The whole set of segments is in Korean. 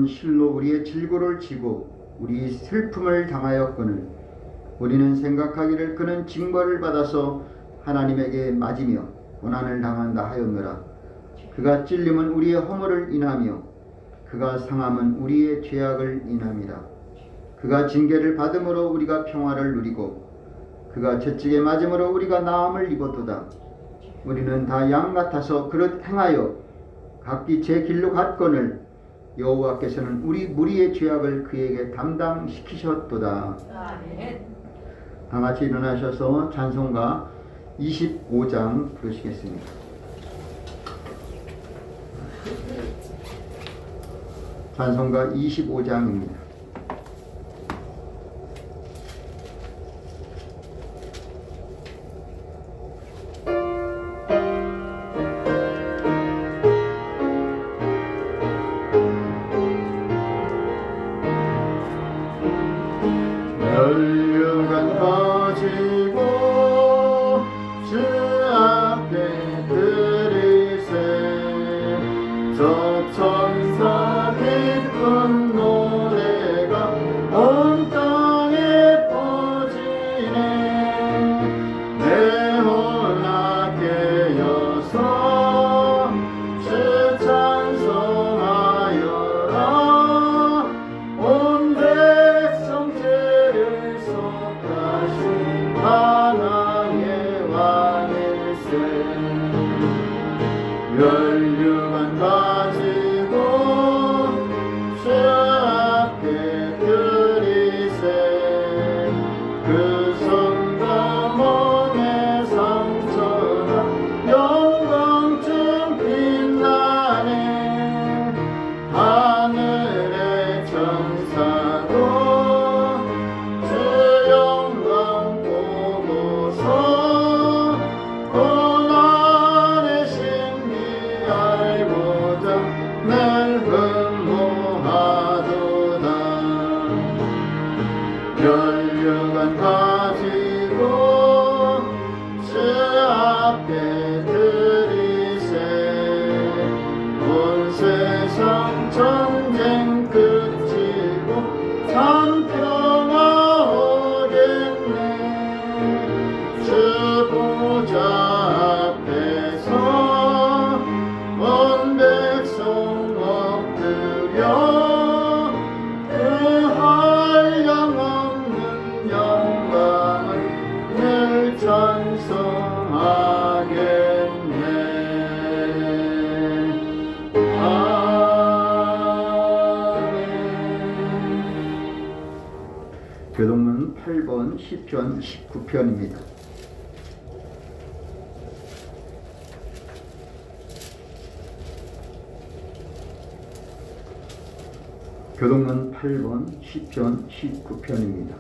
실로 우리의 질고를 지고 우리 슬픔을 당하였거늘 우리는 생각하기를 그는 징벌을 받아서 하나님에게 맞으며 고난을 당한다 하였노라. 그가 찔림은 우리의 허물을 인하며 그가 상함은 우리의 죄악을 인함이라. 그가 징계를 받음으로 우리가 평화를 누리고 그가 채찍에 맞음으로 우리가 나음을 입었도다. 우리는 다 양 같아서 그릇 행하여 각기 제 길로 갔거늘 여호와께서는 우리 무리의 죄악을 그에게 담당시키셨도다. 아멘. 다 같이 일어나셔서 찬송가 25장 부르시겠습니다. 찬송가 25장입니다. 혈육은 터지고 주 앞에 들이세 저 천사 기쁜 노래가 온 땅에 퍼지네. 내 혼나 깨어서 주 찬송하여라. 온 백성 죄를 속하신 하나님의 왕일세. 혈육은 가지고 주 앞에 들이세 그 손과 몸의 상처가 영광쯤 빛나네. 하늘의 천사도 주 영광 보고서 고난의 신비 알고자 늘 흠모하도다. 혈육은 가지고 주 앞에 들이세 온 세상 전쟁 그치고 참 평화 오겠네. 주 보좌 앞에서 온 백성 엎드려 그 한량없는 영광을 늘 찬송하겠네. 아멘. 교동문 8번 시편 19편입니다. 교동문 8번 시편 19편입니다.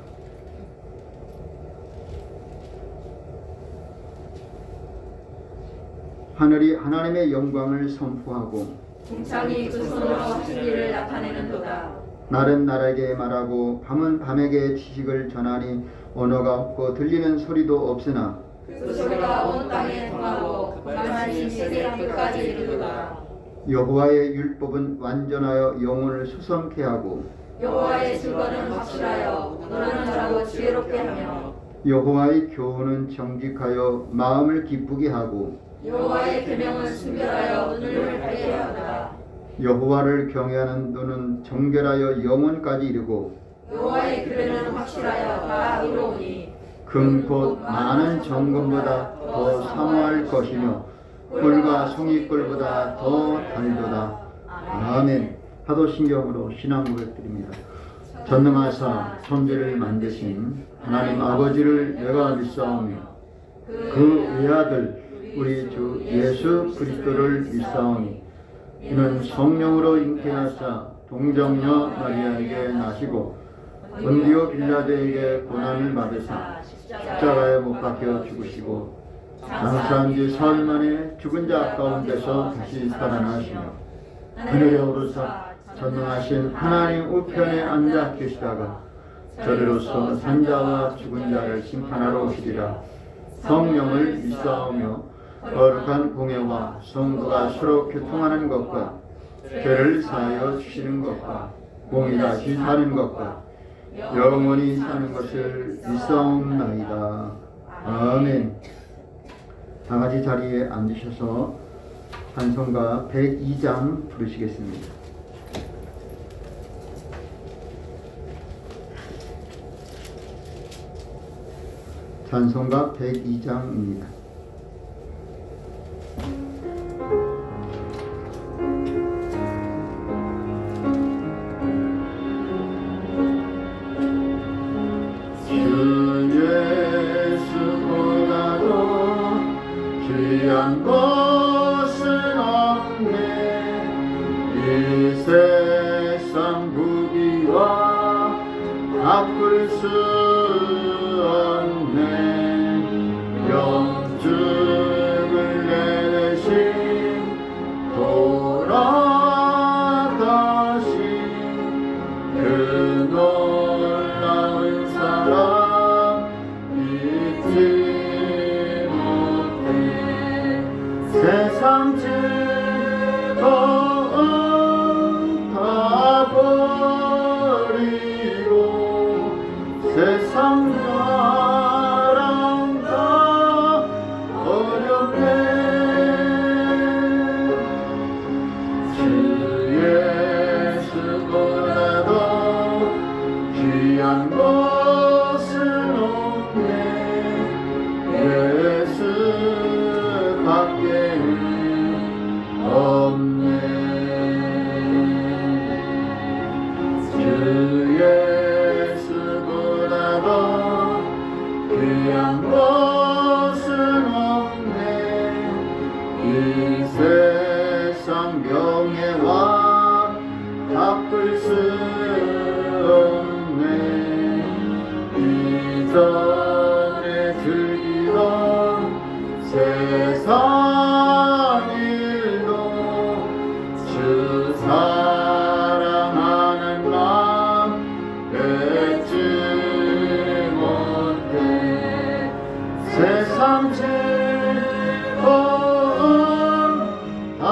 하늘이 하나님의 영광을 선포하고 궁창이 그 손으로 하신 일을 나타내는도다. 날은 날에게 말하고 밤은 밤에게 지식을 전하니 언어가 없고 들리는 소리도 없으나 그 소리가 온 땅에 통하고 그만하신 세계 끝까지 이르도다. 여호와의 율법은 완전하여 영혼을 수성케 하고 여호와의 증거는 확실하여 너는 자고 지혜롭게 하며 여호와의 교훈은 정직하여 마음을 기쁘게 하고 여호와의 계명은 순결하여 눈을 밝게 하도다. 여호와를 경외하는 눈은 정결하여 영혼까지 이르고 여호와의 규례는 확실하여 다 이루오니 금 곧 많은 정금보다 더 사모할 것이며 꿀과 송이꿀보다 더 달도다. 아멘. 사도신경으로 신앙 고백드립니다. 전능하사 천지를 만드신 하나님 아버지를 내가 믿사오며 그 외아들 우리 주 예수 그리스도를 믿사오니 이는 성령으로 잉태하사 동정녀 마리아에게 나시고 본디오 빌라도에게 고난을 받으사 십자가에 못 박혀 죽으시고 장사한 지 사흘 만에 죽은 자 가운데서 다시 살아나시며 하늘에 오르사 전능하신 하나님 우편에 앉아 계시다가 저리로서 산자와 죽은 자를 심판하러 오시리라. 성령을 믿사오며 거룩한 공예와 성도가 서로 교통하는 것과 죄를 사하여 주시는 것과 공의 다시 사는 것과 영원히 사는 것을 믿사옵나이다. 아멘. 다 같이 자리에 앉으셔서 찬송가 102장 부르시겠습니다. 찬송가 102장입니다. 귀한 것은 없네. 이 세상 부귀와 바꿀 수 없네. 영증을 내신 돌아가신 그 놀라운 사랑 잊지 세상 즐거움 다 버리고 세상 사랑 다 버렸네. 주 예수보다도 귀한 것은 없네. 예수 밖에는 없네. 주 예수보다도 귀한 것은 없네. 이 세상 명예와 바꿀 수 없네. 이전에 즐기던 세상 일도 주 사랑하는 마음 잊지 못해. 세상 즐거움 다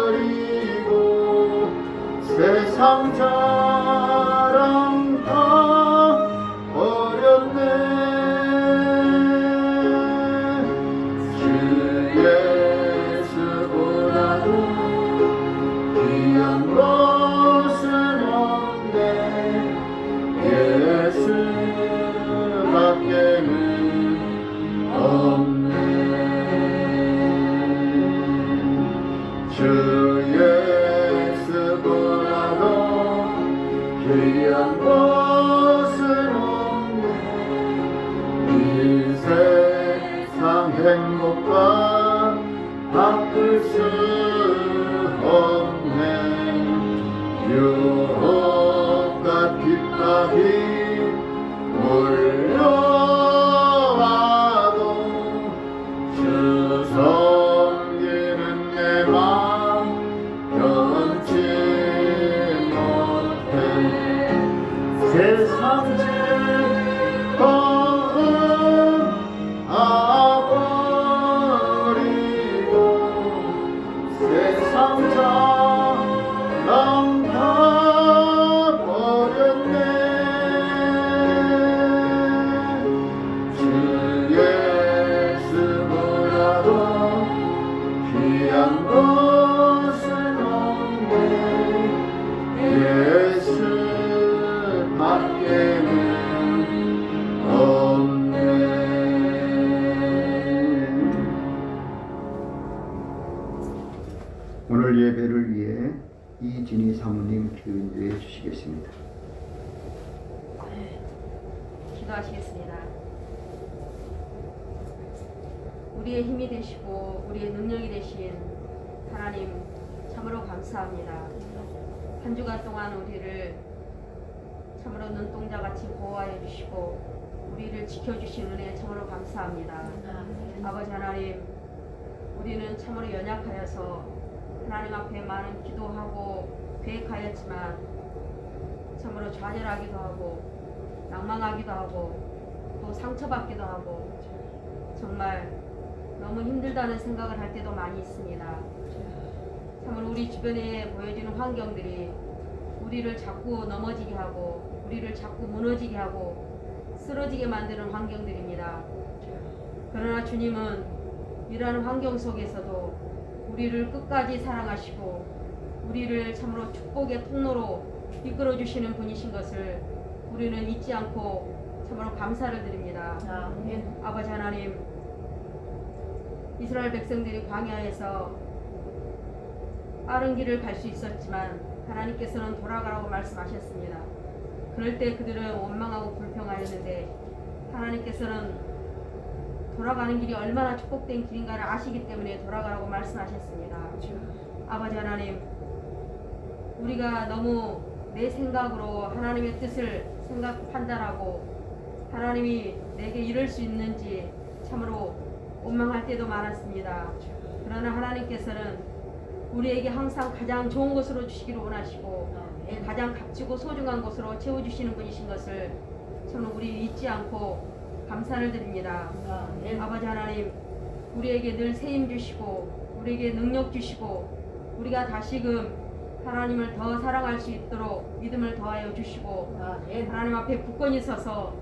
버리고 세상 자랑 다 버렸네. 예수보다도 귀한 것은 없네. 예수 밖에는 없네. 주 예수보다도 귀한 것은 없네. 이 세상 행복과 바꿀 수 없네. 유혹과 핍박이 몰려와도 주 섬기는 내 마음 변치 못해. 세상 즐거움 다 버리고 세상 자랑 다 버렸네. 주 예수보다도 귀한 것은 없네. 예수 밖에는 없네. 오늘 예배를 위해 이진희 사모님 기도해 주시겠습니다. 기도하시겠습니다. 우리의 힘이 되시고 우리의 능력이 되신 하나님 참으로 감사합니다. 한 주간 동안 우리를 참으로 눈동자같이 보호하여 주시고 우리를 지켜주신 은혜 참으로 감사합니다. 아버지 하나님, 우리는 참으로 연약하여서 하나님 앞에 많은 기도하고 계획하였지만 참으로 좌절하기도 하고 낭망하기도 하고 또 상처받기도 하고 정말 너무 힘들다는 생각을 할 때도 많이 있습니다. 참으로 우리 주변에 보여지는 환경들이 우리를 자꾸 넘어지게 하고 우리를 자꾸 무너지게 하고 쓰러지게 만드는 환경들입니다. 그러나 주님은 이러한 환경 속에서도 우리를 끝까지 사랑하시고 우리를 참으로 축복의 통로로 이끌어 주시는 분이신 것을 우리는 잊지 않고 참으로 감사를 드립니다. 아버지 하나님, 이스라엘 백성들이 광야에서 빠른 길을 갈 수 있었지만 하나님께서는 돌아가라고 말씀하셨습니다. 그럴 때 그들은 원망하고 불평하였는데 하나님께서는 돌아가는 길이 얼마나 축복된 길인가를 아시기 때문에 돌아가라고 말씀하셨습니다. 아버지 하나님, 우리가 너무 내 생각으로 하나님의 뜻을 판단하고 하나님이 내게 이럴 수 있는지 참으로 원망할 때도 많았습니다. 그러나 하나님께서는 우리에게 항상 가장 좋은 것으로 주시기를 원하시고 가장 값지고 소중한 것으로 채워주시는 분이신 것을 참으로 우리 잊지 않고 감사를 드립니다. 아버지 하나님, 우리에게 늘 세임 주시고 우리에게 능력 주시고 우리가 다시금 하나님을 더 사랑할 수 있도록 믿음을 더하여 주시고 하나님 앞에 굳건히 서서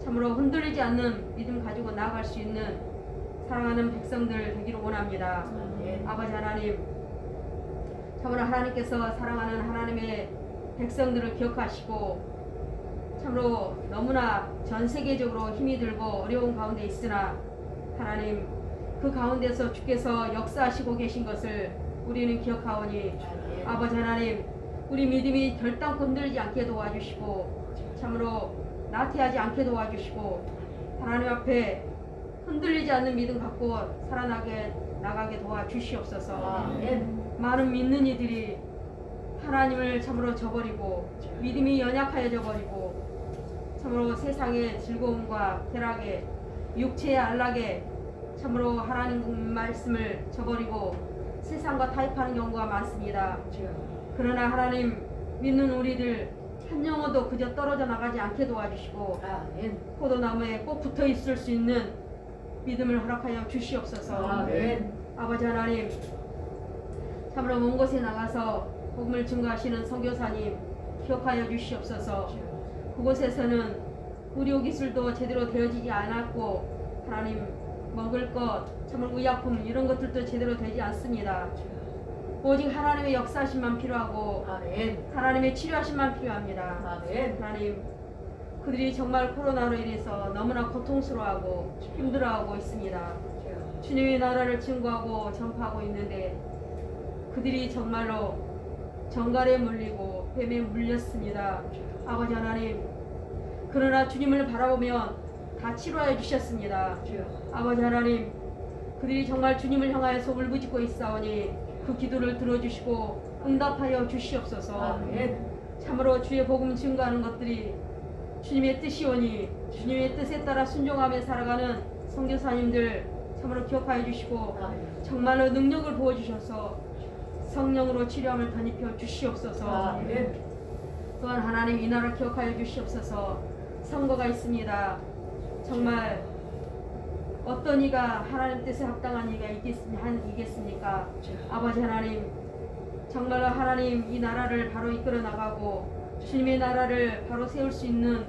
참으로 흔들리지 않는 믿음 가지고 나아갈 수 있는 사랑하는 백성들 되기를 원합니다. 아버지 하나님, 참으로 하나님께서 사랑하는 하나님의 백성들을 기억하시고 참으로 너무나 전 세계적으로 힘이 들고 어려운 가운데 있으나 하나님, 그 가운데서 주께서 역사하시고 계신 것을 우리는 기억하오니 아버지 하나님, 우리 믿음이 결단코 흔들리지 않게 도와주시고 참으로 나태하지 않게 도와주시고 하나님 앞에 흔들리지 않는 믿음 갖고 살아나게 나가게 도와주시옵소서. 많은 믿는 이들이 하나님을 참으로 저버리고 믿음이 연약하여져 버리고 참으로 세상의 즐거움과 쾌락에 육체의 안락에 참으로 하나님 말씀을 저버리고 세상과 타협하는 경우가 많습니다. 그러나 하나님, 믿는 우리들 한 영혼도 그저 떨어져 나가지 않게 도와주시고 포도나무에 꼭 붙어 있을 수 있는 믿음을 허락하여 주시옵소서. 아버지 하나님, 참으로 먼 곳에 나가서 복음을 증거하시는 선교사님 기억하여 주시옵소서. 그곳에서는 의료기술도 제대로 되어지지 않았고 하나님, 먹을 것, 참으로 의약품 이런 것들도 제대로 되지 않습니다. 오직 하나님의 역사하심만 필요하고 하나님의 치료하심만 필요합니다. 하나님, 그들이 정말 코로나로 인해서 너무나 고통스러워하고 힘들어하고 있습니다. 주님의 나라를 증거하고 전파하고 있는데 그들이 정말로 정갈에 물리고 뱀에 물렸습니다. 아버지 하나님, 그러나 주님을 바라보면 다 치료하여 주셨습니다. 아버지 하나님, 그들이 정말 주님을 향하여서 울부짖고 있사오니 그 기도를 들어주시고 응답하여 주시옵소서. 참으로 주의 복음 증거하는 것들이 주님의 뜻이오니 주님의 뜻에 따라 순종하며 살아가는 선교사님들 참으로 기억하여 주시고 정말로 능력을 부어주셔서 성령으로 치료함을 덧입혀 주시옵소서. 또한 하나님, 이 나라를 기억하여 주시옵소서. 선거가 있습니다. 정말 어떤 이가 하나님 뜻에 합당한 이가 이겠습니까? 아버지 하나님, 정말로 하나님, 이 나라를 바로 이끌어 나가고 주님의 나라를 바로 세울 수 있는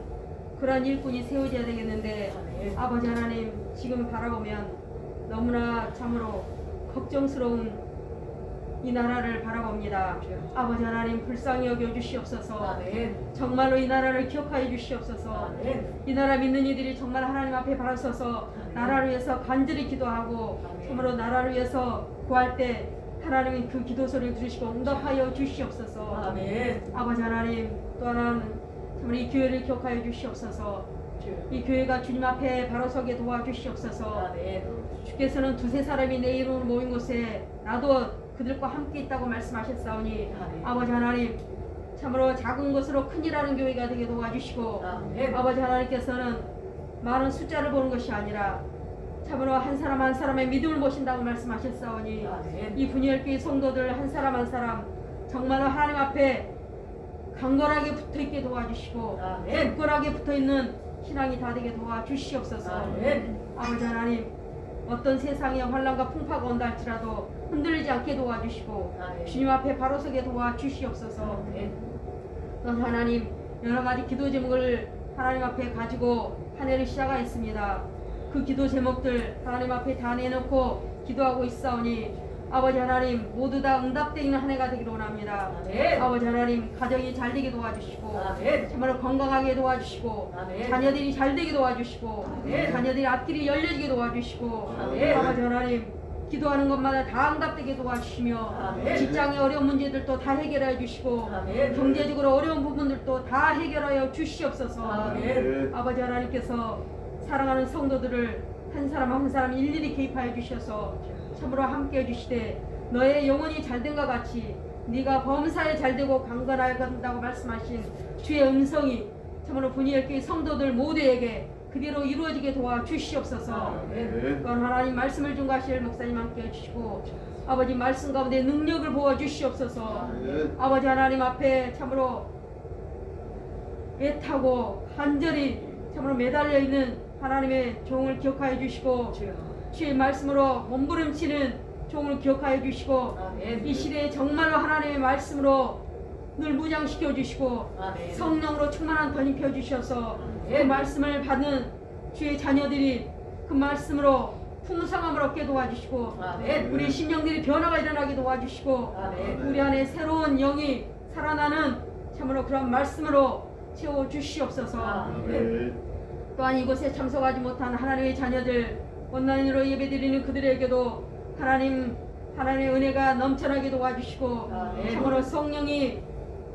그러한 일꾼이 세워져야 되겠는데 아버지 하나님, 지금 바라보면 너무나 참으로 걱정스러운 이 나라를 바라봅니다. 아버지 하나님, 불쌍히 여겨 주시옵소서. 정말로 이 나라를 기억하여 주시옵소서. 이 나라 믿는 이들이 정말 하나님 앞에 바로 서서 나라를 위해서 간절히 기도하고 참으로 나라를 위해서 구할 때 하나님이 그 기도 소리를 들으시고 응답하여 주시옵소서. 아버지 하나님, 또 하나는 참으로 이 교회를 기억하여 주시옵소서. 이 교회가 주님 앞에 바로 서게 도와주시옵소서. 주께서는 두세 사람이 내 이름으로 모인 곳에 나도 그들과 함께 있다고 말씀하셨사오니 아버지 하나님, 참으로 작은 것으로 큰일하는 교회가 되게 도와주시고 아버지 하나님께서는 많은 숫자를 보는 것이 아니라 참으로 한 사람 한 사람의 믿음을 보신다고 말씀하셨사오니 이 분열교회 성도들 한 사람 한 사람 정말로 하나님 앞에 강건하게 붙어있게 도와주시고 굳건하게 붙어있는 신앙이 다 되게 도와주시옵소서. 아버지 하나님, 어떤 세상에 환란과 풍파가 온다 할지라도 흔들리지 않게 도와주시고 아멘. 주님 앞에 바로 서게 도와주시옵소서. 아멘. 또 하나님 여러 가지 기도 제목을 하나님 앞에 가지고 한 해를 시작하였습니다. 그 기도 제목들 하나님 앞에 다 내놓고 기도하고 있사오니 아버지 하나님 모두 다 응답되는 한 해가 되기를 원합니다. 아멘. 아버지 하나님 가정이 잘 되게 도와주시고 아멘. 정말 건강하게 도와주시고 아멘. 자녀들이 잘 되게 도와주시고 아멘. 자녀들이 앞길이 열려지게 도와주시고 아멘. 아버지 하나님 기도하는 것마다 다 응답되게 도와주시며 아멘. 직장의 어려운 문제들도 다 해결해 주시고 아멘. 경제적으로 어려운 부분들도 다 해결하여 주시옵소서. 아멘. 아버지 하나님께서 사랑하는 성도들을 한 사람 한 사람 일일이 개입하여 주셔서 참으로 함께 해주시되 너의 영혼이 잘된과 같이 네가 범사에 잘되고 강건하여 간다고 말씀하신 주의 음성이 참으로 분이엘 교회 성도들 모두에게 그대로 이루어지게 도와주시옵소서. 아멘. 또한 하나님 말씀을 증거하실 목사님 함께 해주시고 아버지 말씀 가운데 능력을 부어주시옵소서. 아버지 하나님 앞에 참으로 애타고 간절히 참으로 매달려 있는 하나님의 종을 기억하여 주시고 주의 말씀으로 몸부림치는 종을 기억하여 주시고 아멘. 이 시대에 정말로 하나님의 말씀으로 늘 무장시켜 주시고 아멘. 성령으로 충만한 더 입혀 주셔서 그 아멘. 말씀을 받는 주의 자녀들이 그 말씀으로 풍성함을 얻게 도와주시고 아멘. 우리 심령들이 변화가 일어나게 도와주시고 아멘. 우리 안에 새로운 영이 살아나는 참으로 그런 말씀으로 채워주시옵소서. 아멘. 또한 이곳에 참석하지 못한 하나님의 자녀들 온라인으로 예배드리는 그들에게도 하나님의 은혜가 넘쳐나게 도와주시고 아멘. 참으로 성령이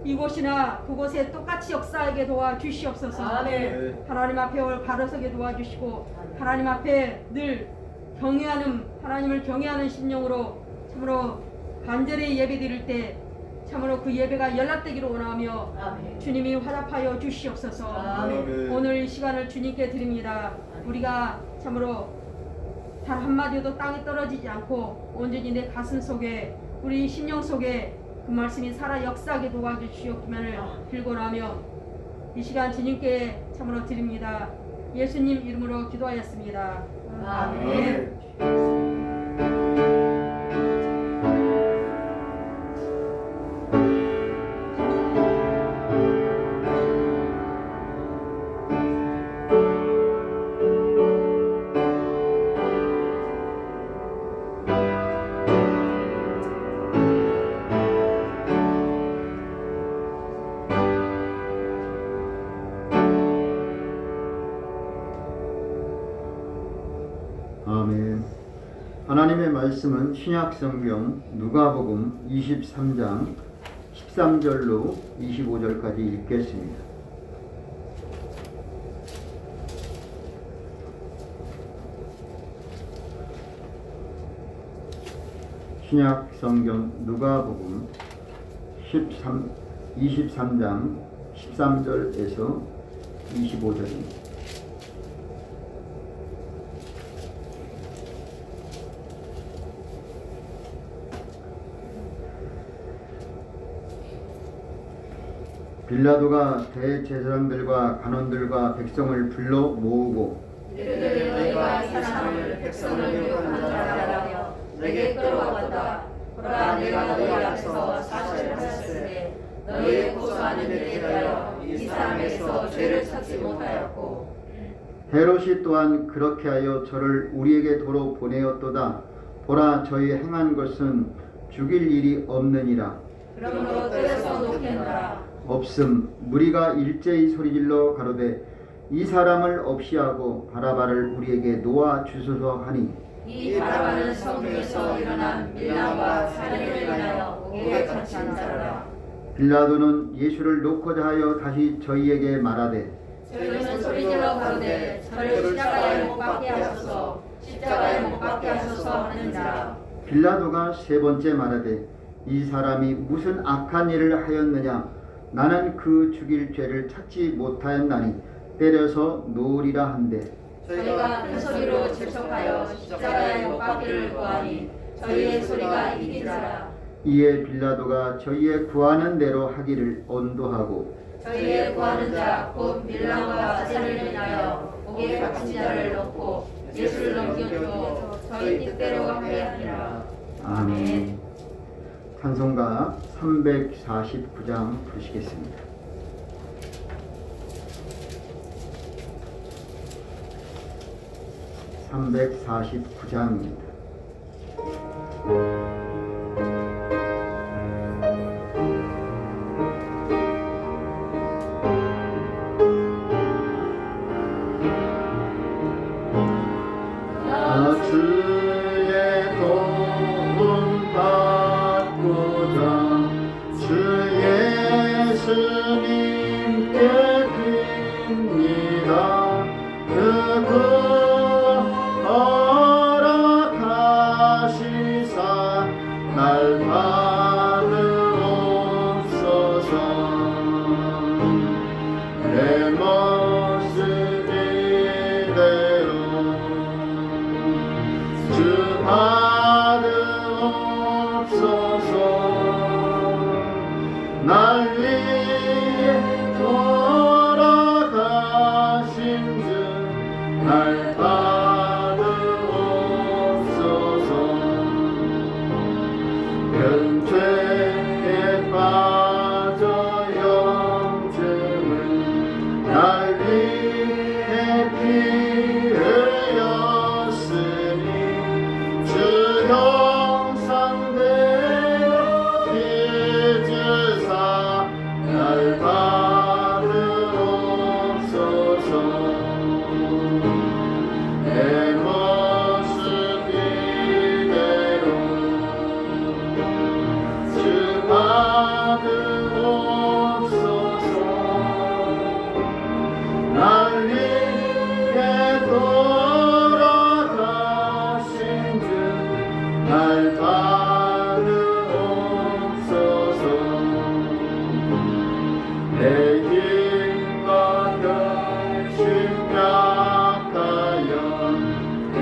이곳이나 그곳에 똑같이 역사하게 도와주시옵소서. 아멘. 하나님 앞에 바로 서게 도와주시고 하나님 앞에 늘 경외하는 하나님을 경외하는 심령으로 참으로 간절히 예배드릴 때 참으로 그 예배가 연락되기를 원하며 아멘. 주님이 화답하여 주시옵소서. 아멘. 오늘 이 시간을 주님께 드립니다. 우리가 참으로 단 한마디도 땅에 떨어지지 않고 온전히 내 가슴 속에 우리 심령 속에 그 말씀이 살아 역사하게 도와주시옵기만을 빌고나며 이 시간 주님께 참으로 드립니다. 예수님 이름으로 기도하였습니다. 아멘. 아멘. 하나님의 말씀은 신약성경 누가복음 23장 13절로 25절까지 읽겠습니다. 신약성경 누가복음 23장 13절에서 25절입니다. 빌라도가 대제사장들과 간원들과 백성을 불러 모으고 이르되 너희가 이 사람을 백성을 미혹한 자라며 내게 끌어왔다. 보라 내가 너희 앞에서 사실을 하였으니 너희의 고소하는 일에 대하여 이 사람에서 죄를 찾지 못하였고 헤롯이 또한 그렇게 하여 저를 우리에게 도로 보내었도다. 보라 저희 행한 것은 죽일 일이 없느니라. 그러므로 떼서 놓겠노라. 없음. 무리가 일제히 소리질러 가로되 이 사람을 없이 하고 바라바를 우리에게 놓아 주소서 하니 이 바라바는 성중에서 일어난 밀랑과 살인을 인하여 옥에 갇힌 자라. 빌라도는 예수를 놓고자 하여 다시 저희에게 말하되 저희는 소리질러 가로되 저를 십자가에 못 박게 하소서 십자가에 못 박게 하소서 하는지라. 빌라도가 세 번째 말하되 이 사람이 무슨 악한 일을 하였느냐. 나는 그 죽일 죄를 찾지 못하였나니 때려서 놓으리라 한데 저희가 큰 소리로 질척하여 십자가에 못 박기를 구하니 저희의 소리가 이기더라. 이에 빌라도가 저희의 구하는 대로 하기를 언도하고 저희의 구하는 자 곧 밀랑과 살인을 인하여 옥에 갇힌 자를 놓고 예수를 넘겨주어 저희 뜻대로 함께하리라. 아멘. 찬송가 349장 부르시겠습니다. (349장입니다) 주의 도움 받고자 주 예수님께 빕니다. 그분 허락하시사 날 받으옵소서. 내 모습 이대로 주 받으옵소서. 날 위해 돌아가신 주 날 받으옵소서. 변죄에 빠져 영생을 날 위해 피 흘렸으니 주 형상대로 빚으사 날 받으옵소서. 내 모습 이대로 주 받으옵소서. 날 위해 돌아가신 주 날 받으옵소서. 내 힘과 결심 약하여 그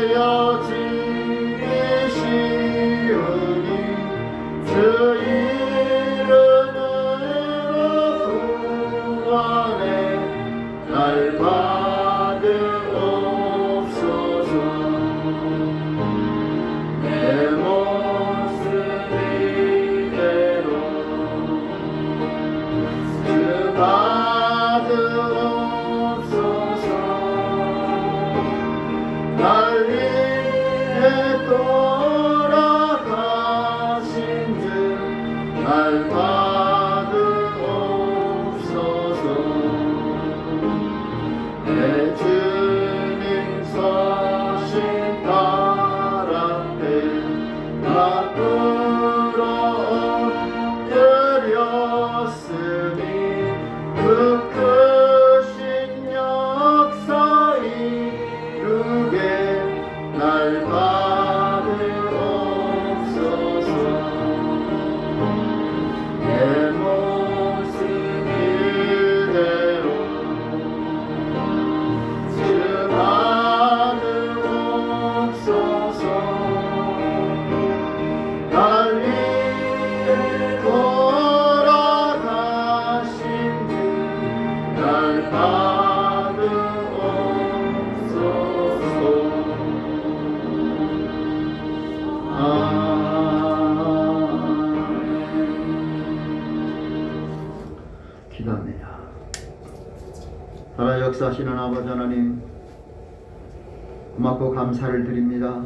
깨어짐이 쉬우니 주 이름으로 구원해 날 받으옵소서. 내 모습 이대로 주 받으옵소서. 날 위해 돌아가신 주 날 받으옵소서. 내 주님 서신 발 앞에 나 엎드렸으니 그 크신 역사 이루게 날 받으옵소서. 내 모습 이대로 주 받으옵소서. 날 위해 돌아가신 주 날 받으옵소서. 기도합니다. 살아 역사하시는 아버지 하나님, 고맙고 감사를 드립니다.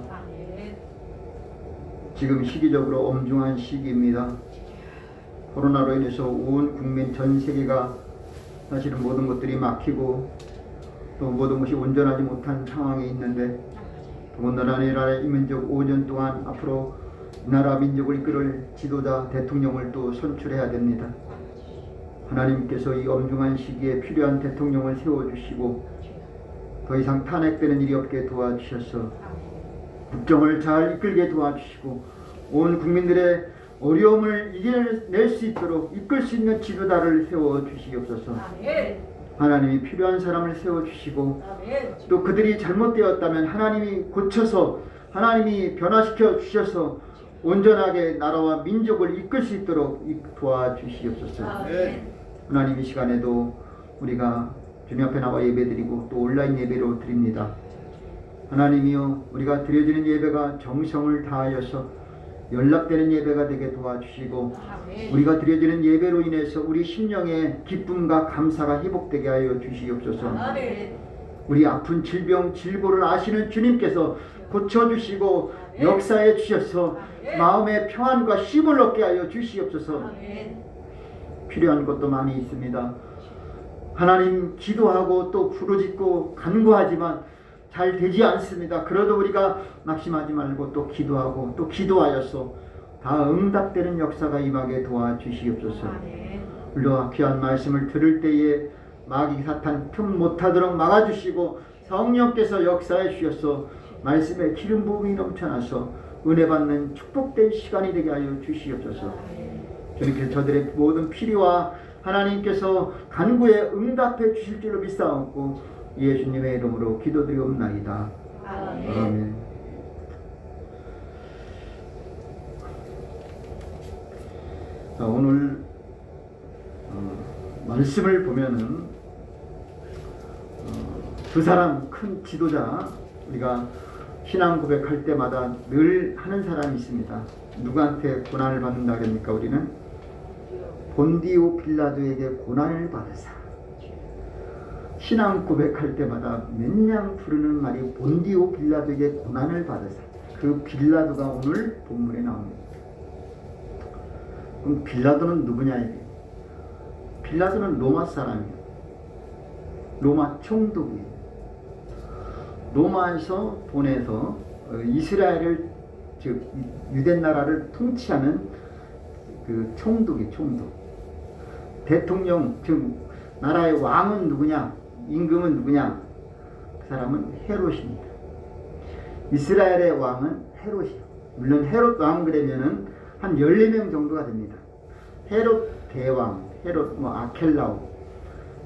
지금 시기적으로 엄중한 시기입니다. 코로나로 인해서 온 국민 전 세계가 사실은 모든 것들이 막히고 또 모든 것이 온전하지 못한 상황에 있는데, 더군다나 이 나라의 이민족 5년 동안 앞으로 나라 민족을 이끌을 지도자 대통령을 또 선출해야 됩니다. 하나님께서 이 엄중한 시기에 필요한 대통령을 세워주시고 더 이상 탄핵되는 일이 없게 도와주셔서 국정을 잘 이끌게 도와주시고 온 국민들의 어려움을 이겨낼 수 있도록 이끌 수 있는 지도자를 세워주시옵소서. 하나님이 필요한 사람을 세워주시고 또 그들이 잘못되었다면 하나님이 고쳐서 하나님이 변화시켜 주셔서 온전하게 나라와 민족을 이끌 수 있도록 도와주시옵소서. 하나님, 이 시간에도 우리가 주님 앞에 나와 예배드리고 또 온라인 예배로 드립니다. 하나님이여, 우리가 드려지는 예배가 정성을 다하여서 연락되는 예배가 되게 도와주시고, 우리가 드려지는 예배로 인해서 우리 심령의 기쁨과 감사가 회복되게 하여 주시옵소서. 우리 아픈 질병 질고를 아시는 주님께서 고쳐주시고 역사해 주셔서 마음의 평안과 쉼을 얻게 하여 주시옵소서. 필요한 것도 많이 있습니다. 하나님, 기도하고 또 부르짖고 간구하지만 잘 되지 않습니다. 그래도 우리가 낙심하지 말고 또 기도하고 또 기도하여서 다 응답되는 역사가 임하게 도와주시옵소서. 물론 귀한 말씀을 들을 때에 마귀 사탄 틈 못하도록 막아주시고 성령께서 역사해 주셔서 말씀에 기름 부음이 넘쳐나서 은혜 받는 축복된 시간이 되게 하여 주시옵소서. 주님께서 저들의 모든 필요와 하나님께서 간구에 응답해 주실 줄로 믿사옵고 예수님의 이름으로 기도드리옵나이다. 아멘. 자, 오늘 말씀을 보면은 두 사람 큰 지도자, 우리가 신앙 고백할 때마다 늘 하는 사람이 있습니다. 누구한테 고난을 받는다 그럽니까? 우리는 본디오 빌라도에게 고난을 받으사. 신앙 고백할 때마다 맨냥 부르는 말이 본디오 빌라도에게 고난을 받으사. 그 빌라도가 오늘 본문에 나옵니다. 그럼 빌라도는 누구냐 이게? 빌라도는 로마 사람이에요. 로마 총독이에요. 로마에서 보내서 이스라엘을, 즉 유대 나라를 통치하는 그 총독이 총독. 대통령, 즉 나라의 왕은 누구냐? 임금은 누구냐? 그 사람은 헤롯입니다. 이스라엘의 왕은 헤롯이에요. 물론 헤롯 왕 그러면은 한 14명 정도가 됩니다. 헤롯 대왕, 헤롯 아켈라오,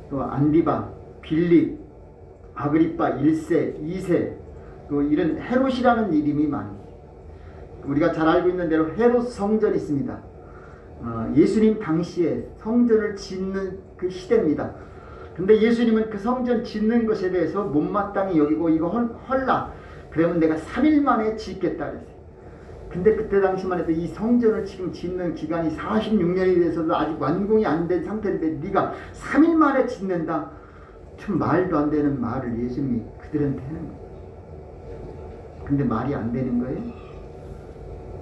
또 안디바, 빌립, 아그리빠 1세, 2세, 또 이런 헤롯이라는 이름이 많습니다. 우리가 잘 알고 있는 대로 헤롯 성전이 있습니다. 예수님 당시에 성전을 짓는 그 시대입니다. 근데 예수님은 그 성전 짓는 것에 대해서 못마땅히 여기고 이거 헐라. 그러면 내가 3일 만에 짓겠다 그랬어요. 근데 그때 당시만 해도 이 성전을 지금 짓는 기간이 46년이 돼서도 아직 완공이 안 된 상태인데 네가 3일 만에 짓는다? 참 말도 안 되는 말을 예수님이 그들한테 하는 거예요. 근데 말이 안 되는 거예요.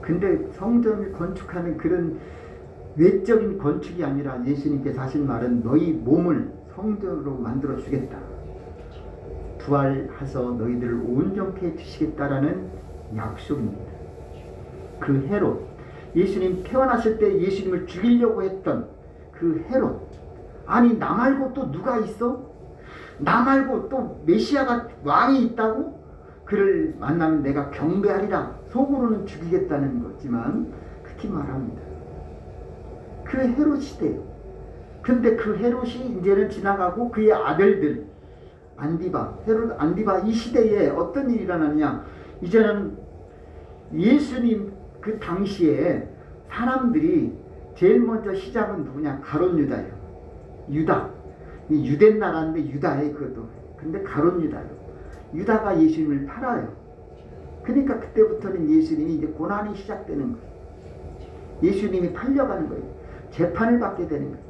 근데 성전을 건축하는 그런 외적인 건축이 아니라 예수님께서 하신 말은 너희 몸을 성전으로 만들어 주겠다. 부활해서 너희들을 온전케 해주시겠다라는 약속입니다. 그 헤롯, 예수님 태어났을 때 예수님을 죽이려고 했던 그 헤롯, 아니 나 말고 또 누가 있어? 나 말고 또 메시아가 왕이 있다고? 그를 만나면 내가 경배하리라. 속으로는 죽이겠다는 거지만 그렇게 말합니다. 그 헤롯 시대예요. 근데 그 헤롯이 이제는 지나가고 그의 아들들 안디바, 헤롯 안디바 이 시대에 어떤 일이 일어나냐? 이제는 예수님 그 당시에 사람들이 제일 먼저 시작은 누구냐? 가롯 유다예요. 유다. 유대 나라인데 유다에 그것도. 근데 가롯 유다예요. 유다가 예수님을 팔아요. 그러니까 그때부터는 예수님이 이제 고난이 시작되는 거예요. 예수님이 팔려가는 거예요. 재판을 받게 되는 거예요.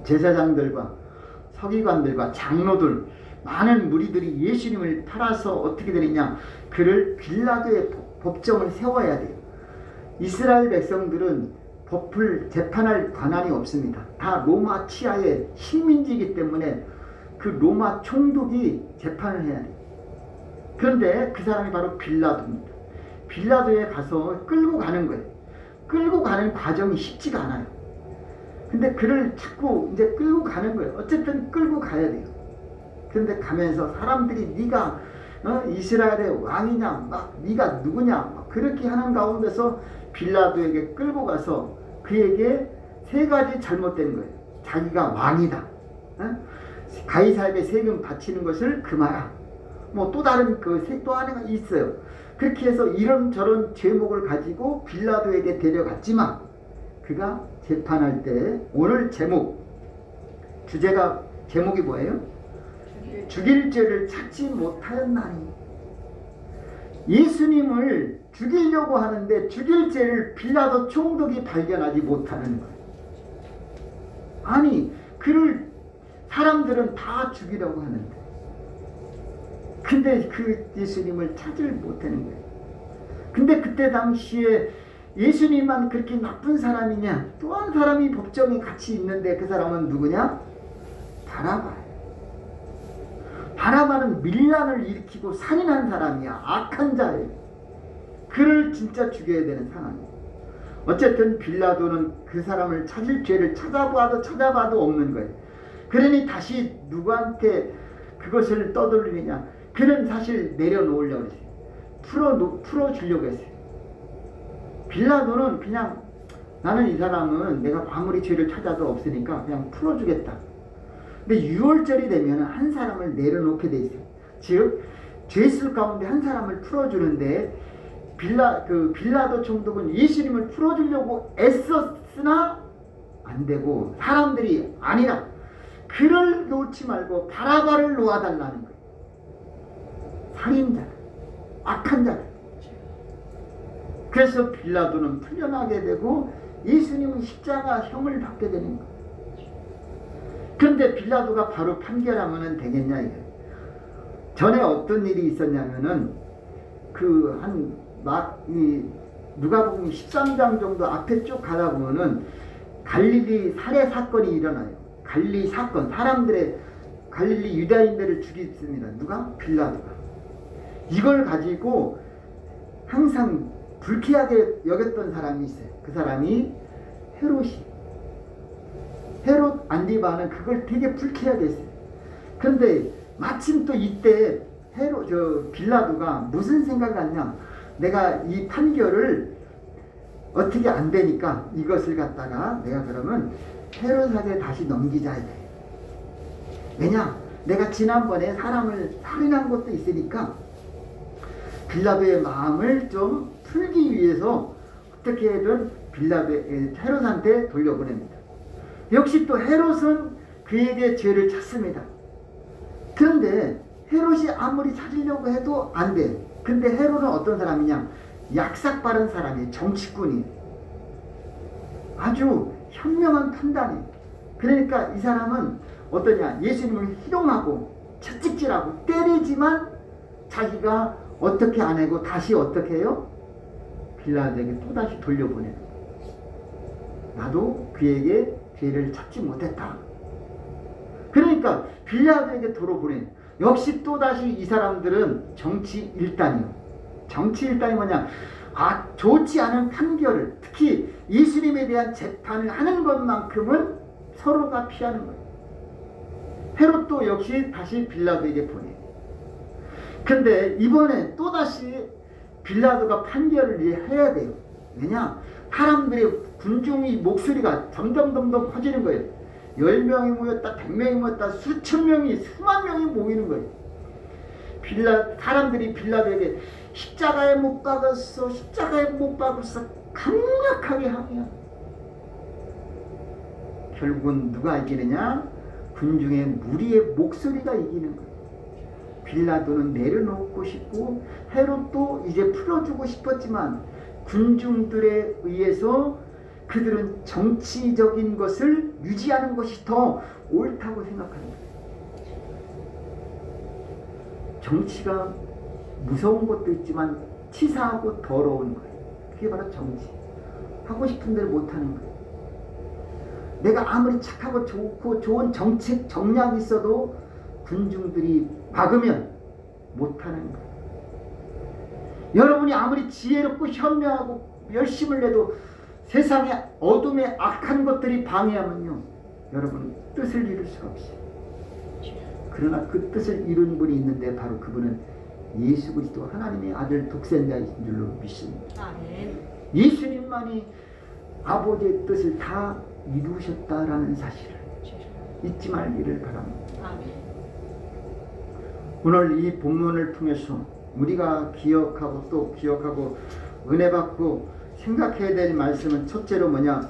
제사장들과 서기관들과 장로들, 많은 무리들이 예수님을 팔아서 어떻게 되느냐? 그를 빌라도의 법정을 세워야 돼요. 이스라엘 백성들은 법을 재판할 권한이 없습니다. 다 로마 치하의 식민지이기 때문에 그 로마 총독이 재판을 해야 돼요. 그런데 그 사람이 바로 빌라도입니다. 빌라도에 가서 끌고 가는 거예요. 끌고 가는 과정이 쉽지가 않아요. 근데 그를 자꾸 이제 끌고 가는 거예요. 어쨌든 끌고 가야 돼요. 그런데 가면서 사람들이 네가 이스라엘의 왕이냐, 막 네가 누구냐, 막 그렇게 하는 가운데서 빌라도에게 끌고 가서 그에게 세 가지 잘못된 거예요. 자기가 왕이다. 가이사에게 세금 바치는 것을 금하라. 뭐 또 다른 또 하나가 있어요. 그렇게 해서 이런저런 제목을 가지고 빌라도에게 데려갔지만 그가 재판할 때 오늘 제목이 뭐예요? 죽일 죄를 찾지 못하였나니. 예수님을 죽이려고 하는데 죽일 죄를 빌라도 총독이 발견하지 못하는 거예요. 아니, 그를 사람들은 다 죽이려고 하는데, 근데 그 예수님을 찾을 못하는 거예요. 근데 그때 당시에 예수님만 그렇게 나쁜 사람이냐? 또 한 사람이 법정에 같이 있는데 그 사람은 누구냐? 바라바예요. 바라바는 밀란을 일으키고 살인한 사람이야. 악한 자예요. 그를 진짜 죽여야 되는 상황이에요. 어쨌든 빌라도는 그 사람을 찾을 죄를 찾아봐도 없는 거예요. 그러니 다시 누구한테 그것을 떠돌리느냐? 그는 사실 내려놓으려고 했어요. 풀어주려고 했어요. 빌라도는 그냥 나는 이 사람은 내가 아무리 죄를 찾아도 없으니까 그냥 풀어주겠다. 근데 6월절이 되면 한 사람을 내려놓게 돼 있어요. 즉 죄수 가운데 한 사람을 풀어주는데 빌라도 총독은 예수님을 풀어주려고 애썼으나 안 되고 사람들이 아니라 그를 놓지 말고 바라바를 놓아달라는 거예요. 살인자, 악한 자. 그래서 빌라도는 풀려나게 되고 예수님은 십자가형을 받게 되는 거예요. 그런데 빌라도가 바로 판결하면 되겠냐 이거예요. 전에 어떤 일이 있었냐면은 누가복음 13장 정도 앞에 쭉 가다 보면은 갈릴리 살해 사건이 일어나요. 갈릴리 사건, 갈릴리 유다인들을 죽였습니다. 누가? 빌라도가. 이걸 가지고 항상 불쾌하게 여겼던 사람이 있어요. 그 사람이 헤롯이. 헤롯 안디바는 그걸 되게 불쾌하게 했어요. 그런데 마침 또 이때 빌라도가 무슨 생각을 했냐? 내가 이 판결을 어떻게 안 되니까 이것을 갖다가 내가 그러면 헤롯에게 다시 넘기자 해. 왜냐? 내가 지난번에 사람을 살인한 것도 있으니까 빌라도의 마음을 좀 풀기 위해서 어떻게든 헤롯한테 돌려보냅니다. 역시 또 헤롯은 그에게 죄를 찾습니다. 그런데 헤롯이 아무리 찾으려고 해도 안 돼. 근데 헤롯은 어떤 사람이냐? 약삭 빠른 사람이 정치꾼이 아주 현명한 판단이. 그러니까 이 사람은 어떠냐? 예수님을 희롱하고 채찍질하고 때리지만 자기가 어떻게 안 하고 다시 어떻게 해요? 빌라도에게 또다시 돌려보내는 거예요. 나도 그에게 죄를 찾지 못했다. 그러니까 빌라도에게 돌아보내. 역시 또다시 이 사람들은 정치 일단이요. 정치 일단이 뭐냐? 좋지 않은 판결을, 특히 예수님에 대한 재판을 하는 것만큼은 서로가 피하는 거예요. 헤롯도 역시 다시 빌라도에게 보내. 근데 이번에 또다시 빌라도가 판결을 해야 돼요. 왜냐? 사람들의 군중의 목소리가 점점 커지는 거예요. 10명이 모였다, 100명이 모였다, 수천 명이, 수만 명이 모이는 거예요. 사람들이 빌라도에게 십자가에 못 박았어, 십자가에 못 박았어, 강력하게 항의합니다. 결국은 누가 이기느냐? 군중의 무리의 목소리가 이기는 거예요. 빌라도는 내려놓고 싶고 헤롯도 이제 풀어주고 싶었지만 군중들에 의해서 그들은 정치적인 것을 유지하는 것이 더 옳다고 생각합니다. 정치가 무서운 것도 있지만 치사하고 더러운 거예요. 그게 바로 정치. 하고 싶은 대로 못하는 거예요. 내가 아무리 착하고 좋고 좋은 정책 정략이 있어도 군중들이 막으면 못하는 거예요. 여러분이 아무리 지혜롭고 현명하고 열심을 내도 세상의 어둠의 악한 것들이 방해하면요, 여러분 뜻을 이룰 수가 없어요. 그러나 그 뜻을 이룬 분이 있는데 바로 그분은 예수 그리스도 하나님의 아들 독생자이신 줄로 믿습니다. 아멘. 예수님만이 아버지의 뜻을 다 이루셨다라는 사실을 잊지 말기를 바랍니다. 아멘. 오늘 이 본문을 통해서 우리가 기억하고 또 기억하고 은혜 받고 생각해야 될 말씀은 첫째로 뭐냐?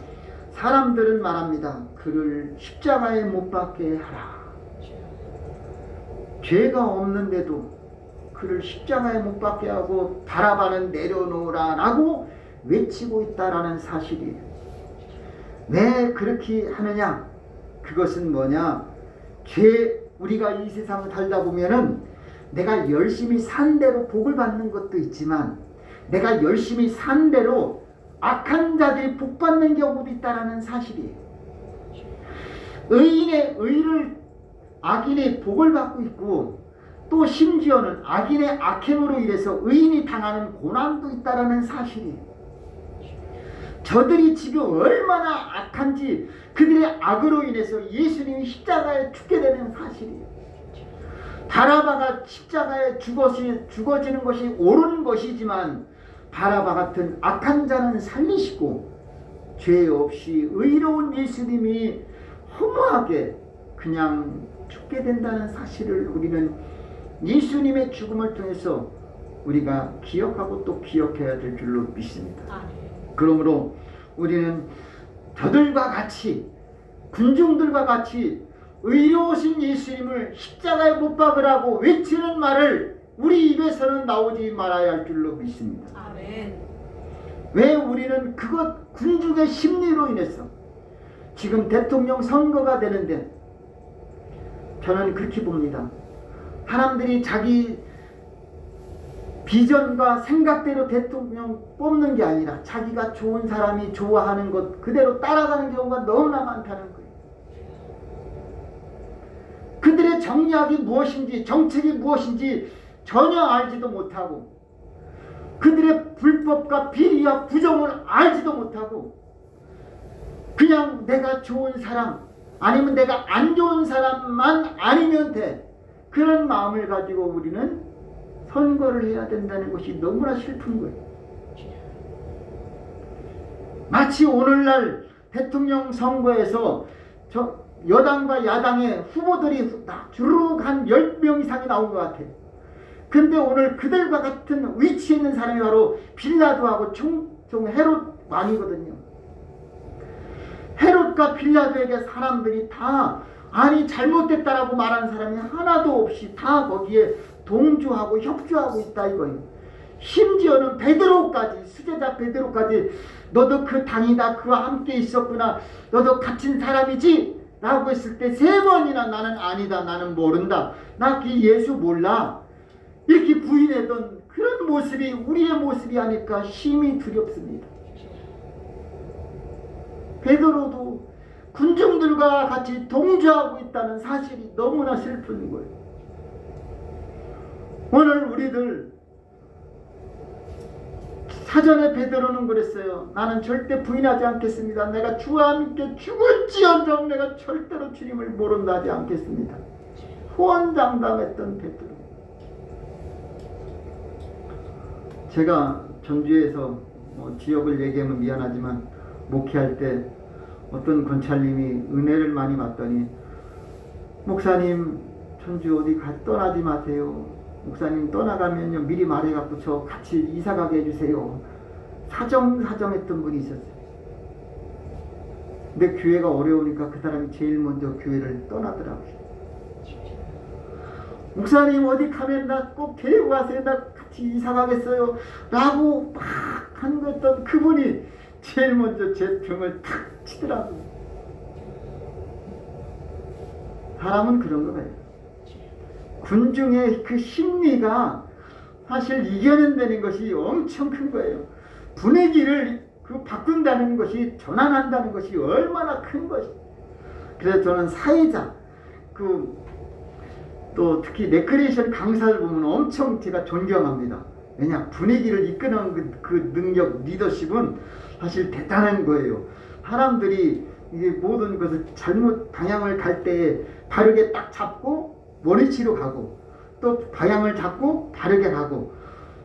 사람들은 말합니다. 그를 십자가에 못 박게 하라. 죄가 없는데도 그를 십자가에 못 박게 하고 바라바는 내려놓으라 라고 외치고 있다라는 사실이에요. 왜 그렇게 하느냐? 그것은 뭐냐? 우리가 이 세상을 살다 보면은 내가 열심히 산 대로 복을 받는 것도 있지만 내가 열심히 산 대로 악한 자들이 복 받는 경우도 있다라는 사실이에요. 의인의 의를 악인의 복을 받고 있고 또 심지어는 악인의 악행으로 인해서 의인이 당하는 고난도 있다라는 사실이에요. 저들이 지금 얼마나 악한지 그들의 악으로 인해서 예수님이 십자가에 죽게 되는 사실이에요. 바라바가 십자가에 죽어지는 것이 옳은 것이지만 바라바 같은 악한 자는 살리시고 죄 없이 의로운 예수님이 허무하게 그냥 죽게 된다는 사실을 우리는 예수님의 죽음을 통해서 우리가 기억하고 또 기억해야 될 줄로 믿습니다. 그러므로 우리는 저들과 같이 군중들과 같이 의로우신 예수님을 십자가에 못 박으라고 외치는 말을 우리 입에서는 나오지 말아야 할 줄로 믿습니다. 아멘. 왜 우리는 그것 군중의 심리로 인해서 지금 대통령 선거가 되는데 저는 그렇게 봅니다. 사람들이 자기 비전과 생각대로 대통령 뽑는 게 아니라 자기가 좋은 사람이 좋아하는 것 그대로 따라가는 경우가 너무나 많다는 거예요. 그들의 정략이 무엇인지 정책이 무엇인지 전혀 알지도 못하고 그들의 불법과 비리와 부정을 알지도 못하고 그냥 내가 좋은 사람 아니면 내가 안 좋은 사람만 아니면 돼. 그런 마음을 가지고 우리는 선거를 해야 된다는 것이 너무나 슬픈 거예요. 마치 오늘날 대통령 선거에서 여당과 야당의 후보들이 주르륵 한 10명 이상이 나온 것 같아요. 근데 오늘 그들과 같은 위치에 있는 사람이 바로 빌라도하고 총통 헤롯 왕이거든요. 헤롯과 빌라도에게 사람들이 다 아니 잘못됐다라고 말하는 사람이 하나도 없이 다 거기에 동조하고 협조하고 있다 이거예요. 심지어는 베드로까지 수제자 베드로까지 너도 그 당이다 그와 함께 있었구나 너도 갇힌 사람이지 라고 했을 때 3번이나 나는 아니다 나는 모른다 나 그 예수 몰라 이렇게 부인했던 그런 모습이 우리의 모습이 아닐까 심히 두렵습니다. 베드로도 군중들과 같이 동조하고 있다는 사실이 너무나 슬픈 거예요. 오늘 우리들 사전에 베드로는 그랬어요. 나는 절대 부인하지 않겠습니다. 내가 주와 함께 죽을지언정 내가 절대로 주님을 모른다 하지 않겠습니다. 후원장담했던 베드로. 제가 전주에서 지역을 얘기하면 미안하지만 목회할 때 어떤 권찰님이 은혜를 많이 받더니 목사님 전주 어디 떠나지 마세요. 목사님 떠나가면요 미리 말해갖고 저 같이 이사가게 해주세요. 사정했던 분이 있었어요. 근데 교회가 어려우니까 그 사람이 제일 먼저 교회를 떠나더라고요. 목사님 어디 가면 나 꼭 데리고 가세요. 나 같이 이사가겠어요 라고 막 한거였던 그분이 제일 먼저 제 병을 탁 치더라고요. 사람은 그런 거예요. 군중의 그 심리가 사실 이겨낸다는 것이 엄청 큰 거예요. 분위기를 바꾼다는 것이 전환한다는 것이 얼마나 큰 것이. 그래서 저는 사회자 또 특히 레크레이션 강사를 보면 엄청 제가 존경합니다. 왜냐 분위기를 이끄는 그 능력 리더십은 사실 대단한 거예요. 사람들이 이게 모든 것을 잘못 방향을 갈 때 바르게 딱 잡고 원위치로 가고 또 방향을 잡고 바르게 가고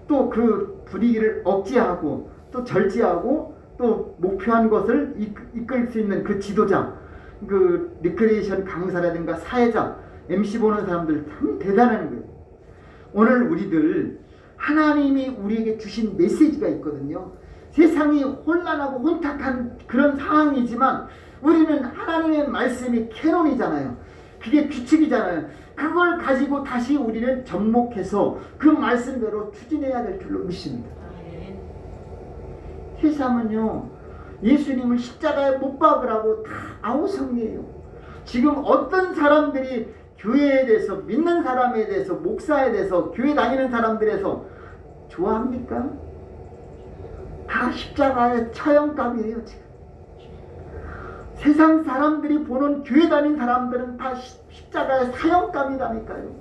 또 그 분위기를 억제하고 또 절제하고 또 목표한 것을 이끌 수 있는 그 지도자 그 리크레이션 강사라든가 사회자 MC 보는 사람들 참 대단한 거예요. 오늘 우리들 하나님이 우리에게 주신 메시지가 있거든요. 세상이 혼란하고 혼탁한 그런 상황이지만 우리는 하나님의 말씀이 캐논이잖아요. 그게 규칙이잖아요. 그걸 가지고 다시 우리는 접목해서 그 말씀대로 추진해야 될 줄로 믿습니다. 세상은요, 예수님을 십자가에 못 박으라고 다 아우성이에요. 지금 어떤 사람들이 교회에 대해서, 믿는 사람에 대해서, 목사에 대해서, 교회 다니는 사람들에서 좋아합니까? 다 십자가의 처형감이에요. 지금 세상 사람들이 보는 교회 다니는 사람들은 다 십자가의 사형감이라니까요.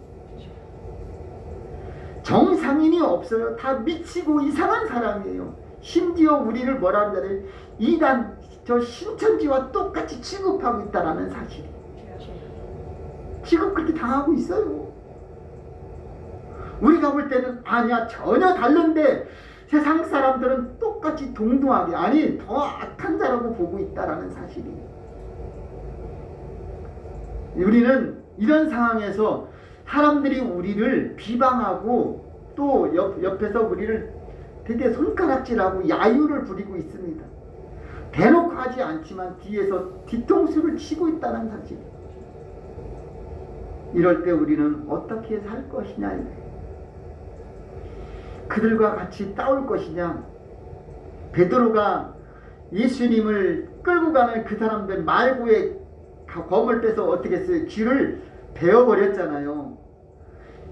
정상인이 없어요. 다 미치고 이상한 사람이에요. 심지어 우리를 뭐라 하냐면 이단, 저 신천지와 똑같이 취급하고 있다는 사실이. 지금 그렇게 당하고 있어요. 우리가 볼 때는 아니야, 전혀 다른데 세상 사람들은 똑같이 동등하게, 아니 더 악한 자라고 보고 있다는 사실이에요. 우리는 이런 상황에서 사람들이 우리를 비방하고 또 옆에서 우리를 되게 손가락질하고 야유를 부리고 있습니다. 대놓고 하지 않지만 뒤에서 뒤통수를 치고 있다는 사실. 이럴 때 우리는 어떻게 살 것이냐 이거예요. 그들과 같이 싸울 것이냐. 베드로가 예수님을 끌고 가는 그 사람들 말고에 검을 빼서 어떻게 했어요? 귀를 베어버렸잖아요.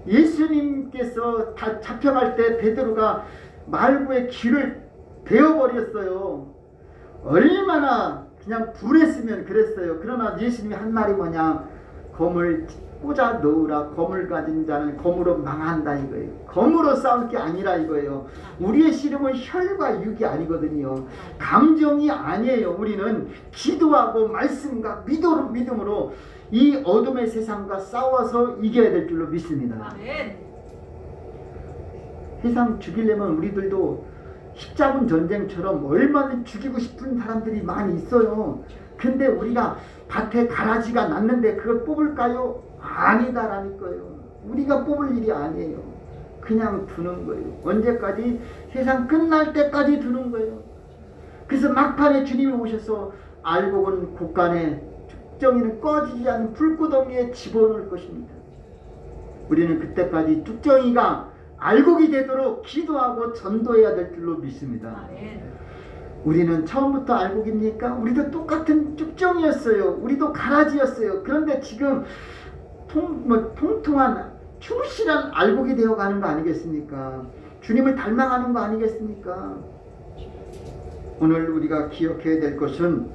예수님께서 다 잡혀갈 때 베드로가 말고의 귀를 베어버렸어요. 얼마나 그냥 불했으면 그랬어요. 그러나 예수님이 한 말이 뭐냐? 검을 꽂아 넣으라. 검을 가진 자는 검으로 망한다 이거예요. 검으로 싸울 게 아니라 이거예요. 우리의 씨름은 혈과 육이 아니거든요. 감정이 아니에요. 우리는 기도하고 말씀과 믿음으로 이 어둠의 세상과 싸워서 이겨야 될 줄로 믿습니다. 아멘. 세상 죽이려면 우리들도 십자군 전쟁처럼 얼마든지 죽이고 싶은 사람들이 많이 있어요. 근데 우리가 밭에 가라지가 났는데 그걸 뽑을까요? 아니다라니까요. 우리가 뽑을 일이 아니에요. 그냥 두는 거예요. 언제까지? 세상 끝날 때까지 두는 거예요. 그래서 막판에 주님이 오셔서 알고 본 곳간에 쭉정이는 꺼지지 않는 불구덩이에 집어넣을 것입니다. 우리는 그때까지 쭉정이가 알곡이 되도록 기도하고 전도해야 될 줄로 믿습니다. 우리는 처음부터 알곡입니까? 우리도 똑같은 쭉정이었어요. 우리도 가라지였어요. 그런데 지금 통통한 충실한 알곡이 되어가는 거 아니겠습니까? 주님을 닮아가는 거 아니겠습니까? 오늘 우리가 기억해야 될 것은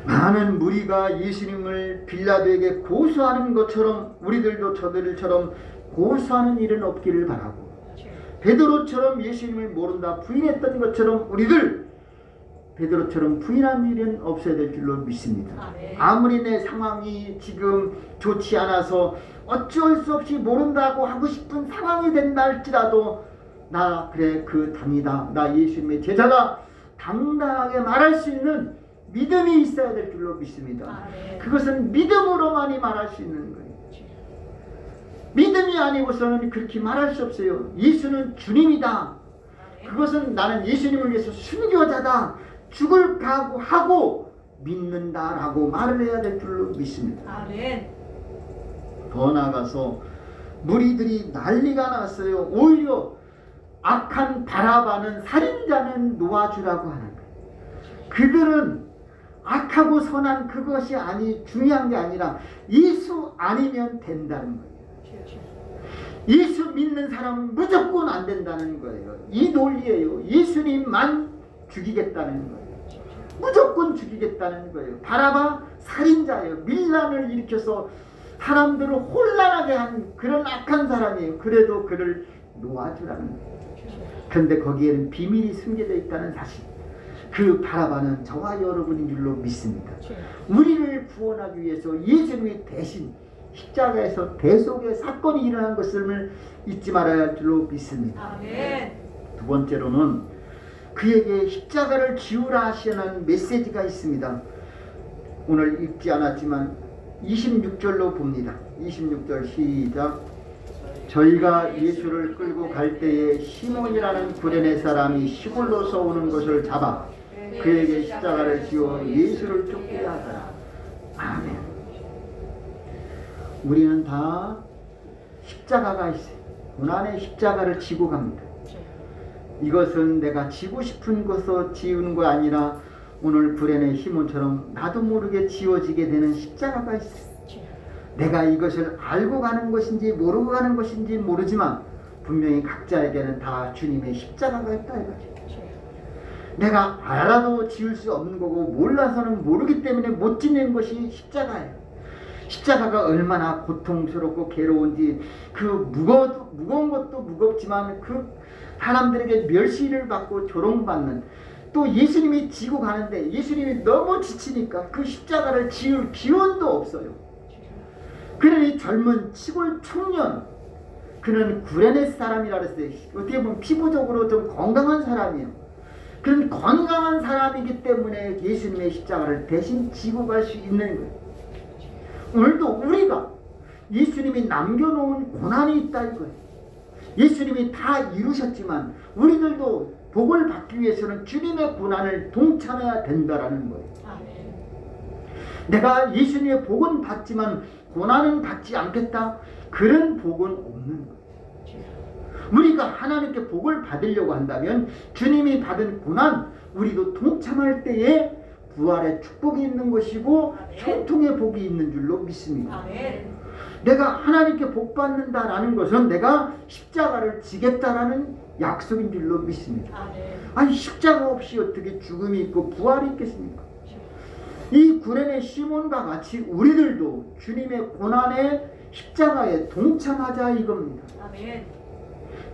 많은 무리가 예수님을 빌라도에게 고소하는 것처럼 우리들도 저들처럼 고소하는 일은 없기를 바라고, 베드로처럼 예수님을 모른다 부인했던 것처럼 우리들 베드로처럼 부인한 일은 없어야 될 줄로 믿습니다. 아무리 내 상황이 지금 좋지 않아서 어쩔 수 없이 모른다고 하고 싶은 상황이 된다 할지라도 나 그래 그 답니다, 나 예수님의 제자다 당당하게 말할 수 있는 믿음이 있어야 될 줄로 믿습니다. 그것은 믿음으로만이 말할 수 있는 거예요. 믿음이 아니고서는 그렇게 말할 수 없어요. 예수는 주님이다. 그것은 나는 예수님을 위해서 순교자다. 죽을 각오하고 믿는다라고 말을 해야 될 줄로 믿습니다. 아멘. 더 나아가서 무리들이 난리가 났어요. 오히려 악한 바라바는 살인자는 놓아주라고 하는 거예요. 그들은 악하고 선한 그것이 중요한 게 아니라 예수 아니면 된다는 거예요. 예수 믿는 사람은 무조건 안 된다는 거예요. 이 논리예요. 예수님만 죽이겠다는 거예요. 무조건 죽이겠다는 거예요. 바라바 살인자예요. 밀란을 일으켜서 사람들을 혼란하게 한 그런 악한 사람이에요. 그래도 그를 놓아주라는 거예요. 그런데 거기에는 비밀이 숨겨져 있다는 사실. 그 바라바는 저와 여러분인 줄로 믿습니다. 우리를 구원하기 위해서 예수님이 대신 십자가에서 대속의 사건이 일어난 것을 잊지 말아야 할 줄로 믿습니다. 아멘. 두 번째로는 그에게 십자가를 지우라 하시는 메시지가 있습니다. 오늘 읽지 않았지만 26절로 봅니다. 26절 시작. 저희가 예수를 끌고 갈 때에 시몬이라는 구레네 사람이 시골로서 오는 것을 잡아 그에게 십자가를 지워 예수를 쫓게 하더라. 아멘. 우리는 다 십자가가 있어요. 고난의 십자가를 지고 갑니다. 이것은 내가 지고 싶은 것으로 지우는 거 아니라 오늘 구레네 시몬처럼 나도 모르게 지워지게 되는 십자가가 있어요. 내가 이것을 알고 가는 것인지 모르고 가는 것인지 모르지만 분명히 각자에게는 다 주님의 십자가가 있다 이거죠. 내가 알아도 지울 수 없는 거고 몰라서는 모르기 때문에 못 지낸 것이 십자가예요. 십자가가 얼마나 고통스럽고 괴로운지 그 무거운 것도 무겁지만 그 사람들에게 멸시를 받고 조롱받는 또 예수님이 지고 가는데 예수님이 너무 지치니까 그 십자가를 지을 기운도 없어요. 그러니 젊은 시골 청년 그는 구레네 사람이라 그랬어요. 어떻게 보면 피부적으로 좀 건강한 사람이에요. 그런 건강한 사람이기 때문에 예수님의 십자가를 대신 지고 갈 수 있는 거예요. 오늘도 우리가 예수님이 남겨놓은 고난이 있다 이거예요. 예수님이 다 이루셨지만 우리들도 복을 받기 위해서는 주님의 고난을 동참해야 된다라는 거예요. 내가 예수님의 복은 받지만 고난은 받지 않겠다? 그런 복은 없는 거예요. 우리가 하나님께 복을 받으려고 한다면 주님이 받은 고난 우리도 동참할 때에 부활의 축복이 있는 것이고 형통의 복이 있는 줄로 믿습니다. 내가 하나님께 복 받는다라는 것은 내가 십자가를 지겠다라는 약속인 줄로 믿습니다. 아니 십자가 없이 어떻게 죽음이 있고 부활이 있겠습니까? 이 구레네 시몬과 같이 우리들도 주님의 고난의 십자가에 동참하자 이겁니다.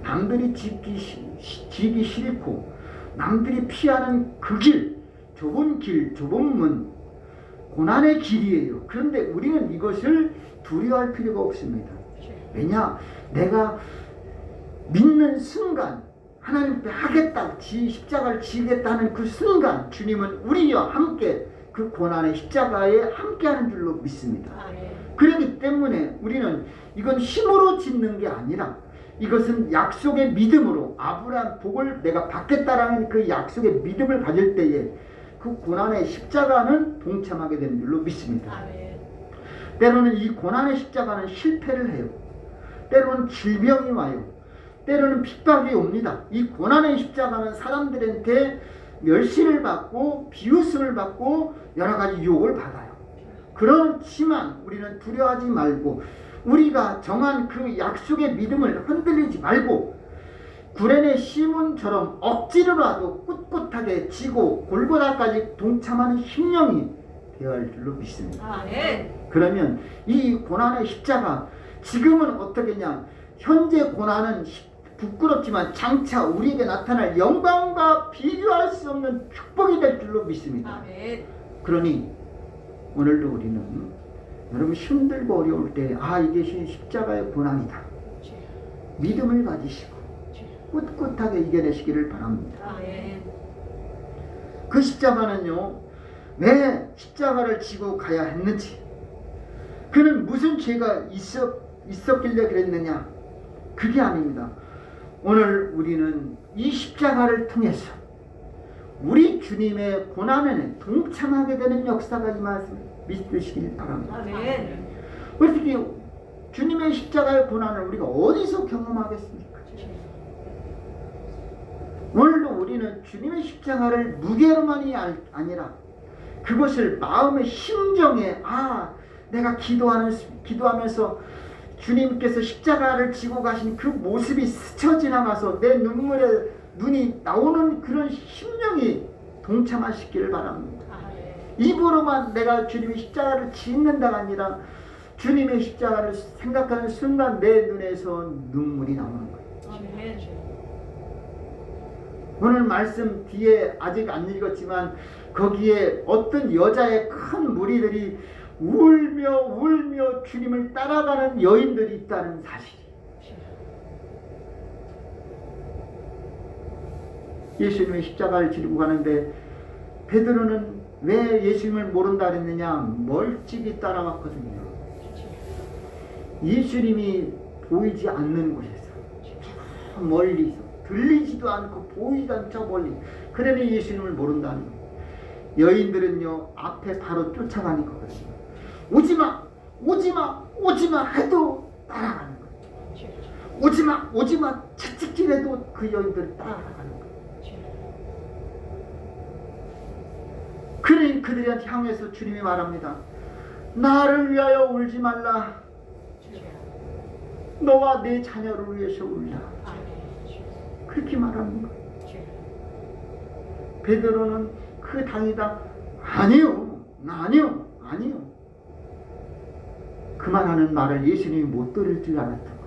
남들이 지기 싫고 남들이 피하는 그 길, 좁은 문, 고난의 길이에요. 그런데 우리는 이것을 두려워할 필요가 없습니다. 왜냐? 내가 믿는 순간 하나님 앞에 하겠다, 십자가를 지겠다는 그 순간 주님은 우리와 함께 그 고난의 십자가에 함께하는 줄로 믿습니다. 그렇기 때문에 우리는 이건 힘으로 짓는 게 아니라 이것은 약속의 믿음으로 아브라함 복을 내가 받겠다라는 그 약속의 믿음을 가질 때에 그 고난의 십자가는 동참하게 되는 줄로 믿습니다. 때로는 이 고난의 십자가는 실패를 해요. 때로는 질병이 와요. 때로는 핍박이 옵니다. 이 고난의 십자가는 사람들한테 멸시를 받고 비웃음을 받고 여러 가지 유혹을 받아요. 그렇지만 우리는 두려워하지 말고 우리가 정한 그 약속의 믿음을 흔들리지 말고 구레네 시몬처럼 억지로라도 꿋꿋하게 지고 골고다까지 동참하는 심령이 되어야 할 줄로 믿습니다. 그러면 이 고난의 십자가 지금은 어떻겠냐? 현재 고난은 부끄럽지만 장차 우리에게 나타날 영광과 비교할 수 없는 축복이 될 줄로 믿습니다. 그러니 오늘도 우리는 여러분 힘들고 어려울 때 이게 십자가의 고난이다. 믿음을 가지시고 꿋꿋하게 이겨내시기를 바랍니다. 그 십자가는요, 왜 십자가를 지고 가야 했는지, 그는 무슨 죄가 있었길래 그랬느냐, 그게 아닙니다. 오늘 우리는 이 십자가를 통해서 우리 주님의 고난에 동참하게 되는 역사가 임하심을 믿으시길 바랍니다. 어떻게 주님의 십자가의 고난을 우리가 어디서 경험하겠습니까? 오늘도 우리는 주님의 십자가를 무게로만이 아니라 그것을 마음의 심정에 내가 기도하면서 주님께서 십자가를 지고 가신 그 모습이 스쳐 지나가서 내 눈물에 눈이 나오는 그런 심령이 동참하시기를 바랍니다. 입으로만 내가 주님의 십자가를 짓는다가 아니라 주님의 십자가를 생각하는 순간 내 눈에서 눈물이 나오는 거예요. 오늘 말씀 뒤에 아직 안 읽었지만 거기에 어떤 여자의 큰 무리들이 울며 주님을 따라가는 여인들이 있다는 사실이, 예수님의 십자가를 지르고 가는데 베드로는 왜 예수님을 모른다 그랬느냐? 멀찍이 따라갔거든요. 예수님이 보이지 않는 곳에서 멀리서 들리지도 않고 보이지도 않죠. 멀리. 그러니 예수님을 모른다는 거예요. 여인들은요 앞에 바로 쫓아가는 거거든요. 오지마 오지마 해도 따라가는 거예요. 오지마 채찍질해도 그 여인들이 따라가는 거예요. 그러니 그들한테 향해서 주님이 말합니다. 나를 위하여 울지 말라. 너와 내 자녀를 위해서 울라. 그렇게 말하는 거예요. 베드로는 그 당이다. 아니요. 그만하는 말을 예수님이 못 들을 줄 알았던 거예요.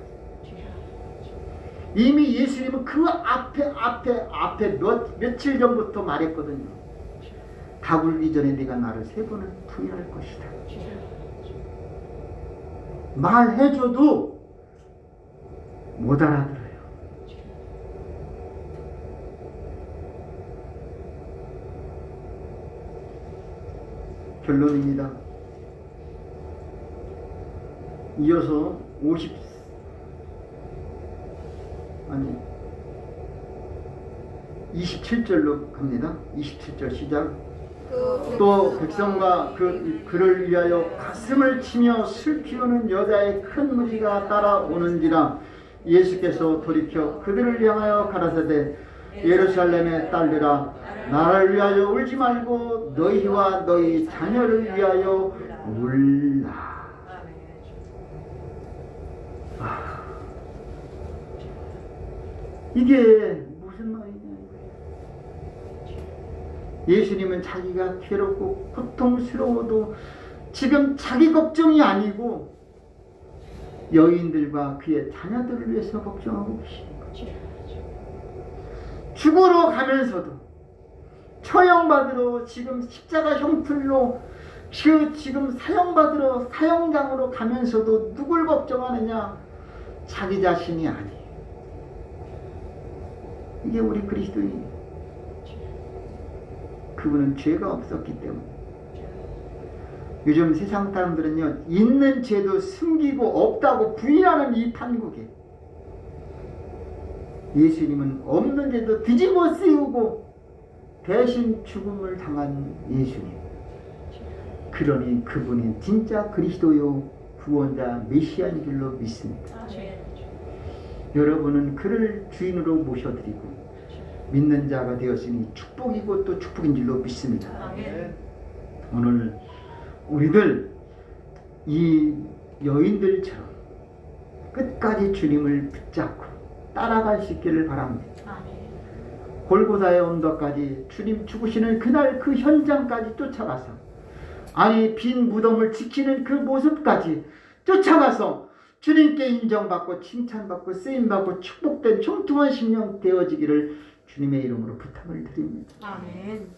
이미 예수님은 그 앞에 며칠 전부터 말했거든요. 닭 울기 전에 네가 나를 3번을 부인할 것이다. 말해줘도 못 알아들어요. 결론입니다. 이어서 27절로 갑니다. 27절 시작. 또 백성과 그를 위하여 가슴을 치며 슬피우는 여자의 큰 무리가 따라오는지라. 예수께서 돌이켜 그들을 향하여 가라사대 예루살렘의 딸들아 나를 위하여 울지 말고 너희와 너희 자녀를 위하여 울라. 이게 무슨 말이냐. 예수님은 자기가 괴롭고 고통스러워도 지금 자기 걱정이 아니고 여인들과 그의 자녀들을 위해서 걱정하고 계시는 거죠. 죽으러 가면서도 처형받으러 지금 십자가 형틀로 지금 사형받으러 사형장으로 가면서도 누굴 걱정하느냐? 자기 자신이 아니에요. 이게 우리 그리스도인이에요. 그분은 죄가 없었기 때문에. 요즘 세상 사람들은요, 있는 죄도 숨기고 없다고 부인하는 이 판국에 예수님은 없는 죄도 뒤집어 씌우고 대신 죽음을 당한 예수님. 그러니 그분이 진짜 그리스도요 구원자 메시아인 줄로 믿습니다. 여러분은 그를 주인으로 모셔드리고 믿는 자가 되었으니 축복이고 또 축복인 줄로 믿습니다. 오늘 우리들 이 여인들처럼 끝까지 주님을 붙잡고 따라갈 수 있기를 바랍니다. 골고다의 언덕까지 주님 죽으시는 그날 그 현장까지 쫓아가서, 아니 빈 무덤을 지키는 그 모습까지 쫓아가서 주님께 인정받고 칭찬받고 쓰임받고 축복된 형통한 심령 되어지기를 주님의 이름으로 부탁을 드립니다. 아멘.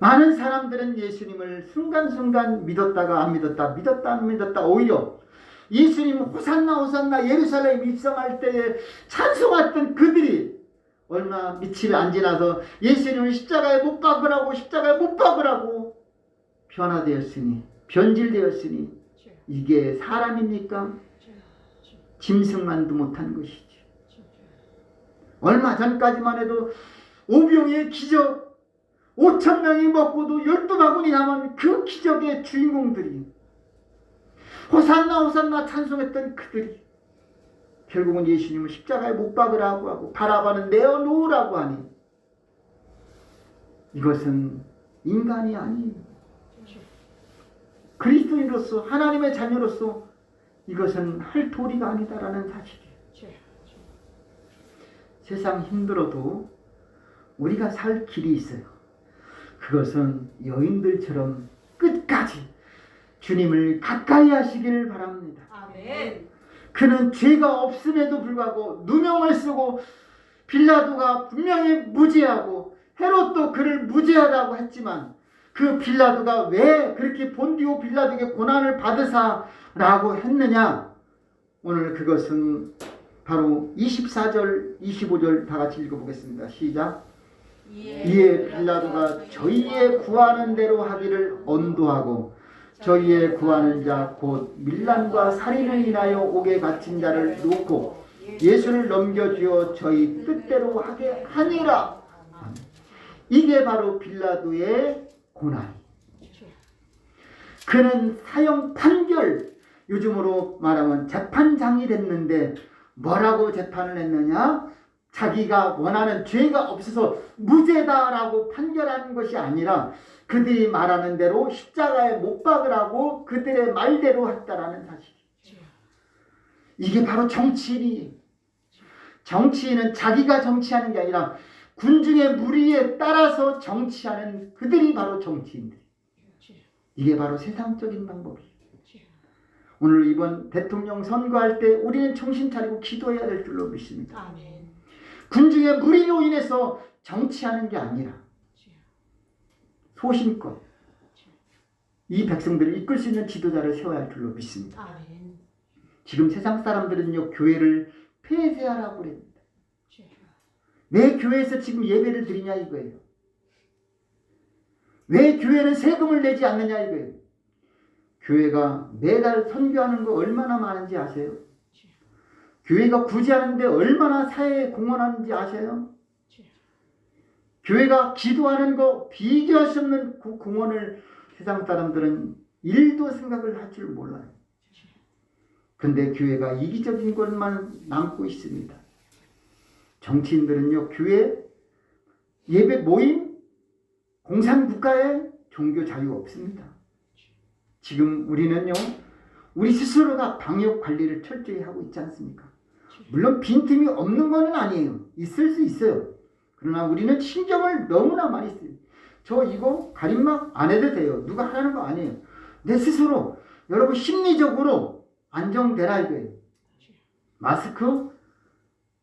많은 사람들은 예수님을 순간순간 믿었다가 안 믿었다, 믿었다 안 믿었다, 오히려 예수님 호산나 호산나 예루살렘 입성할 때에 찬송했던 그들이 얼마 며칠 안 지나서 예수님을 십자가에 못 박으라고 변화되었으니, 변질되었으니 이게 사람입니까? 짐승만도 못한 것이지. 얼마 전까지만 해도 오병이의 기적, 5,000명이 먹고도 12바구니 남은 그 기적의 주인공들이, 호산나 호산나 찬송했던 그들이 결국은 예수님을 십자가에 못 박으라고 하고 바라바는 내어놓으라고 하니 이것은 인간이 아니에요. 그리스도인으로서, 하나님의 자녀로서 이것은 할 도리가 아니다라는 사실이에요. 세상 힘들어도 우리가 살 길이 있어요. 그것은 여인들처럼 끝까지 주님을 가까이 하시기를 바랍니다. 아멘. 그는 죄가 없음에도 불구하고 누명을 쓰고, 빌라도가 분명히 무죄하고 헤롯도 그를 무죄하다고 했지만 그 빌라도가 왜 그렇게 본디오 빌라도에게 고난을 받으사라고 했느냐? 오늘 그것은 바로 24절 25절 다 같이 읽어보겠습니다. 시작. 이에 빌라도가 저희의 구하는 대로 하기를 언도하고 저희의 구하는 자 곧 밀란과 살인을 인하여 옥에 갇힌 자를 놓고 예수를 넘겨주어 저희 뜻대로 하게 하니라. 이게 바로 빌라도의 고난. 그는 사형 판결, 요즘으로 말하면 재판장이 됐는데 뭐라고 재판을 했느냐? 자기가 원하는 죄가 없어서 무죄다라고 판결하는 것이 아니라 그들이 말하는 대로 십자가에 못 박으라고 그들의 말대로 했다라는 사실이죠. 이게 바로 정치인이에요. 정치인은 자기가 정치하는 게 아니라 군중의 무리에 따라서 정치하는 그들이 바로 정치인들. 이게 바로 세상적인 방법이에요. 오늘 이번 대통령 선거할 때 우리는 정신 차리고 기도해야 될 줄로 믿습니다. 아멘. 군중의 무리로 인해서 정치하는 게 아니라 소신껏 이 백성들을 이끌 수 있는 지도자를 세워야 할 줄로 믿습니다. 아멘. 지금 세상 사람들은요, 교회를 폐쇄하라고 그럽니다. 왜 교회에서 지금 예배를 드리냐 이거예요. 왜 교회는 세금을 내지 않느냐 이거예요. 교회가 매달 선교하는 거 얼마나 많은지 아세요? 교회가 구제하는데 얼마나 사회에 공헌하는지 아세요? 교회가 기도하는 거 비교할 수 없는 그 공헌을 세상 사람들은 일도 생각을 할 줄 몰라요. 그런데 교회가 이기적인 것만 남고 있습니다. 정치인들은요, 교회, 예배 모임, 공산국가에 종교 자유 없습니다. 지금 우리는요, 우리 스스로가 방역 관리를 철저히 하고 있지 않습니까? 물론 빈틈이 없는 건 아니에요. 있을 수 있어요. 그러나 우리는 신경을 너무나 많이 써요. 저 이거 가림막 안 해도 돼요. 누가 하라는 거 아니에요. 내 스스로, 여러분 심리적으로 안정되라 이거예요. 마스크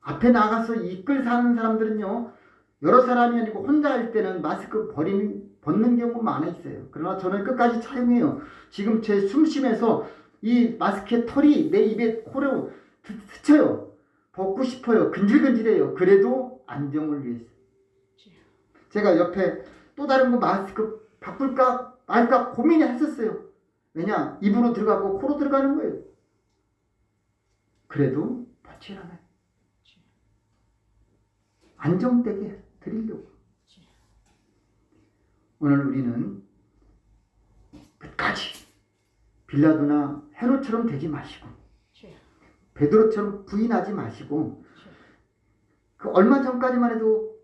앞에 나가서 이끌 사는 사람들은요, 여러 사람이 아니고 혼자 할 때는 마스크 벗는 경우 많아 있어요. 그러나 저는 끝까지 착용해요. 지금 제 숨쉬면서 이 마스크의 털이 내 입에 코로 스쳐요. 벗고 싶어요. 근질근질해요. 그래도 안정을 위해서. 제가 옆에 또 다른 거 마스크 바꿀까 말까 고민을 했었어요. 왜냐? 입으로 들어가고 코로 들어가는 거예요. 그래도 벗질 않아요. 안정되게 드리려고. 오늘 우리는 끝까지 빌라도나 헤롯처럼 되지 마시고 베드로처럼 부인하지 마시고 그 얼마 전까지만 해도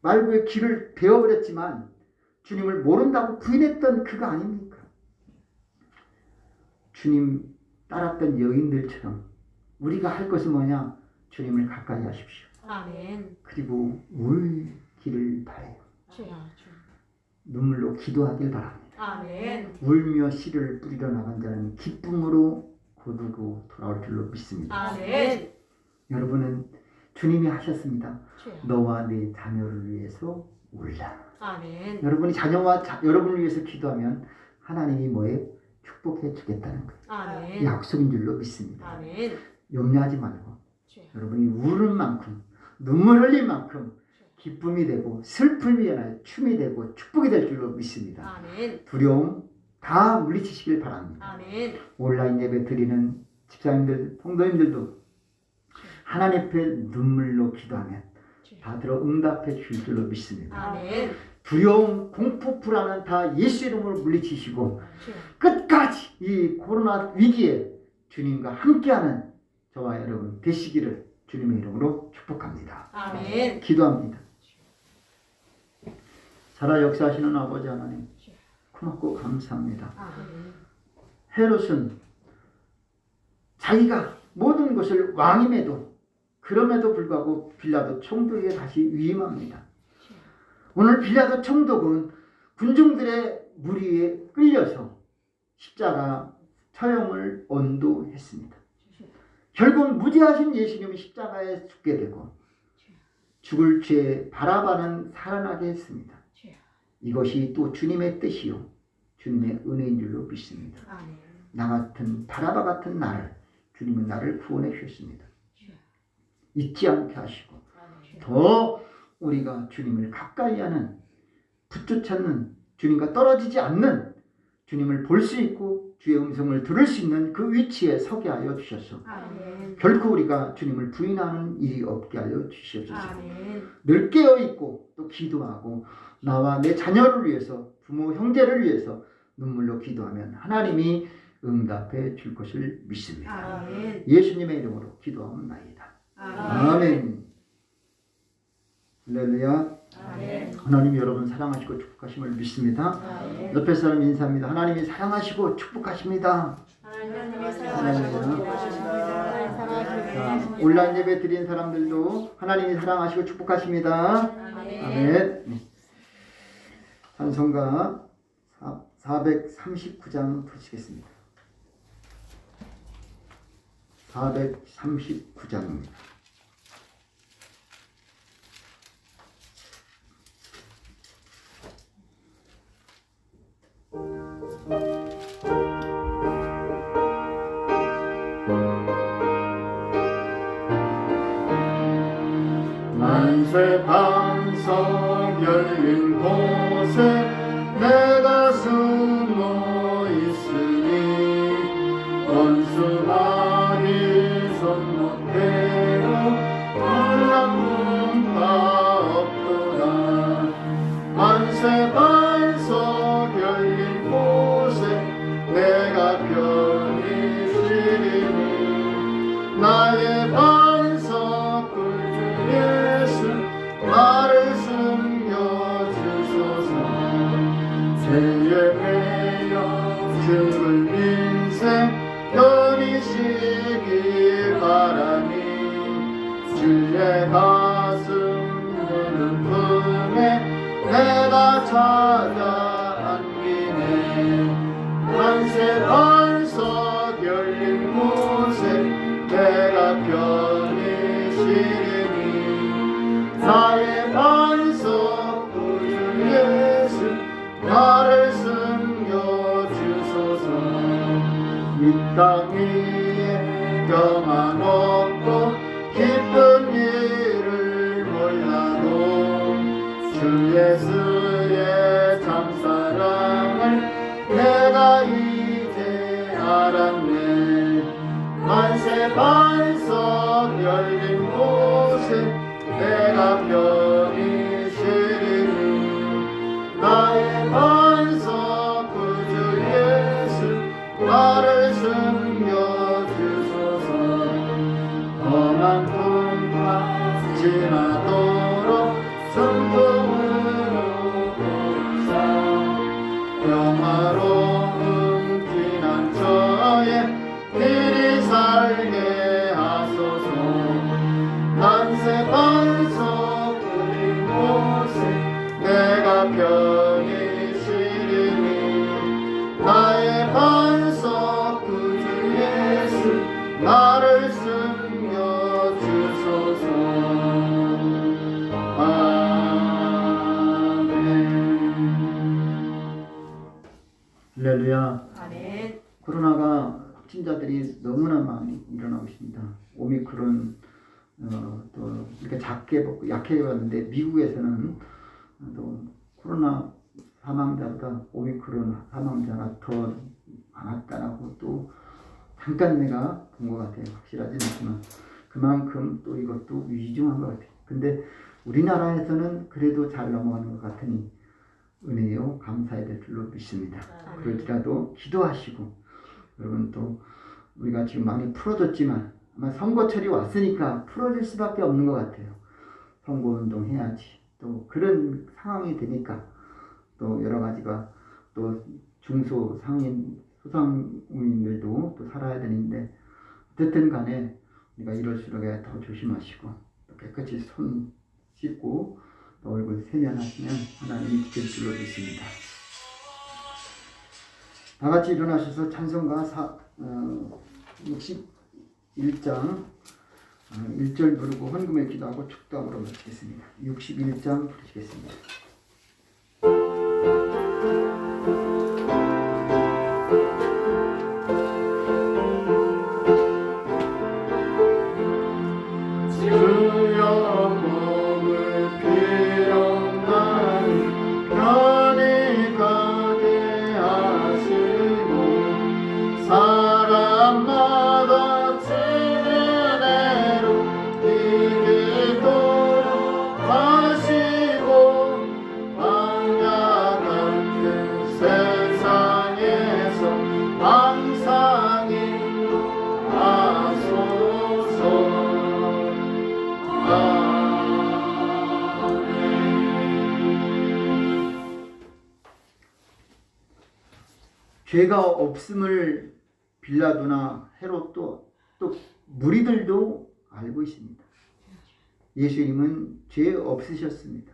말구의 길을 배워버렸지만 주님을 모른다고 부인했던 그가 아닙니까? 주님 따랐던 여인들처럼 우리가 할 것은 뭐냐? 주님을 가까이 하십시오. 아멘. 그리고 울 길을 바래요. 눈물로 기도하길 바랍니다. 아멘. 울며 씨를 뿌리러 나간 자는 기쁨으로 거두고 돌아올 줄로 믿습니다. 아멘. 여러분은 주님이 하셨습니다. 너와 네 자녀를 위해서 울라. 아멘. 여러분이 여러분을 위해서 기도하면 하나님이 뭐에 축복해 주겠다는 거예요. 아멘. 약속인 줄로 믿습니다. 아멘. 염려하지 말고 여러분이 우는 만큼 눈물 흘릴 만큼 기쁨이 되고 슬픔이 하나의 춤이 되고 축복이 될 줄로 믿습니다. 아멘. 두려움 다 물리치시길 바랍니다. 아멘. 온라인 예배 드리는 집사님들, 성도님들도 하나님 앞에 눈물로 기도하면 다 들어 응답해 주실 줄로 믿습니다. 아멘. 두려움, 공포, 불안은 다 예수 이름으로 물리치시고 끝까지 이 코로나 위기에 주님과 함께하는 저와 여러분 되시기를 주님의 이름으로 축복합니다. 아멘. 기도합니다. 살아 역사하시는 아버지 하나님 고맙고 감사합니다. 아멘. 헤롯은 자기가 모든 것을 왕임에도 그럼에도 불구하고 빌라도 총독에게 다시 위임합니다. 오늘 빌라도 총독은 군중들의 무리에 끌려서 십자가 처형을 언도했습니다. 결국 무죄하신 예수님이 십자가에 죽게 되고 죽을 죄 바라바는 살아나게 했습니다. 이것이 또 주님의 뜻이요 주님의 은혜인 줄로 믿습니다. 아멘. 나 같은 바라바 같은 나를 주님은 나를 구원해 주셨습니다. 잊지 않게 하시고 더 우리가 주님을 가까이 하는 붙쫓는 주님과 떨어지지 않는 주님을 볼 수 있고 주의 음성을 들을 수 있는 그 위치에 서게 하여 주셔서 아멘. 결코 우리가 주님을 부인하는 일이 없게 하여 주시옵소서. 아멘. 늘 깨어있고 또 기도하고 나와 내 자녀를 위해서 부모 형제를 위해서 눈물로 기도하면 하나님이 응답해 줄 것을 믿습니다. 아멘. 예수님의 이름으로 기도하옵나이다. 아멘. 할렐루야. 아멘. 하나님 여러분 사랑하시고 축복하심을 믿습니다. 아멘. 옆에 사람 인사합니다. 하나님이 사랑하시고 축복하십니다. 하나님의 사랑하시고 축복하십니다. 자, 온라인 예배 드린 사람들도 하나님이 사랑하시고 축복하십니다. 아멘. 네. 찬송가 439장 부르시겠습니다. 439장입니다. 만세 반석 열린 곳에 내가 숨어 있으니 원수만이 손 못대고 놀라운 바 없도다. 만세 반석 열린 곳에 내가 편히 쉬리니 나의 반석 구주 예수 나를 숨겨주소서. 죄에 매여 죽을 인생 편히 쉬길 바라니 주의 가슴 무는 품에 내가 찾아 안기네. 만세 반석 열린 곳에 내가 편히 쉬리니 나의 반석 구주 예수 나를 숨겨주소서. 이 땅 위에 평안없고 기쁜 일을 몰라도 주 예수의 참사랑을 내가 이제 알았네. 만세 반석 열린 곳에 내가 편히 쉬리니 나의 반석 구주 예수 나를 숨겨주소서. 험한 풍파 지나도록 순풍으로 보사 영화로운 피난처에 길이 살게 하소서. 만세 반석 열린 곳에 내가 편히 쉬리니 나의 반석 구주 예수 나를 숨겨주소서. 아멘. 할렐루야. 아멘. 코로나가 확진자들이 너무나 많이 일어나고 있습니다. 오미크론 또 이렇게 작게 받고 약하게 봤는데 미국에서는 또 코로나 사망자보다 오미크론 사망자가 더 많았다라고 또 잠깐 내가 본 것 같아요. 확실하지는 않지만 그만큼 또 이것도 위중한 것 같아요. 근데 우리나라에서는 그래도 잘 넘어가는 것 같으니 은혜요 감사해야 될 줄로 믿습니다. 그럴지라도 기도하시고 여러분 또 우리가 지금 많이 풀어졌지만 아마 선거철이 왔으니까 풀어질 수밖에 없는 것 같아요. 선거운동 해야지 또 그런 상황이 되니까 또 여러 가지가 또 중소 상인 소상공인들도 또 살아야 되는데 어쨌든 간에 우리가 이럴수록 더 조심하시고 또 깨끗이 손 씻고 또 얼굴 세면하시면 하나님이 지킬 줄로 믿습니다. 다 같이 일어나셔서 찬송가 61장 1절 부르고 헌금을 기도하고 축도함으로 마치겠습니다. 61장 부르시겠습니다. 사람마다 지은혜로 이기도록 하시고 죄가 없음을 빌라도나 헤롯도 또 무리들도 알고 있습니다. 예수님은 죄 없으셨습니다.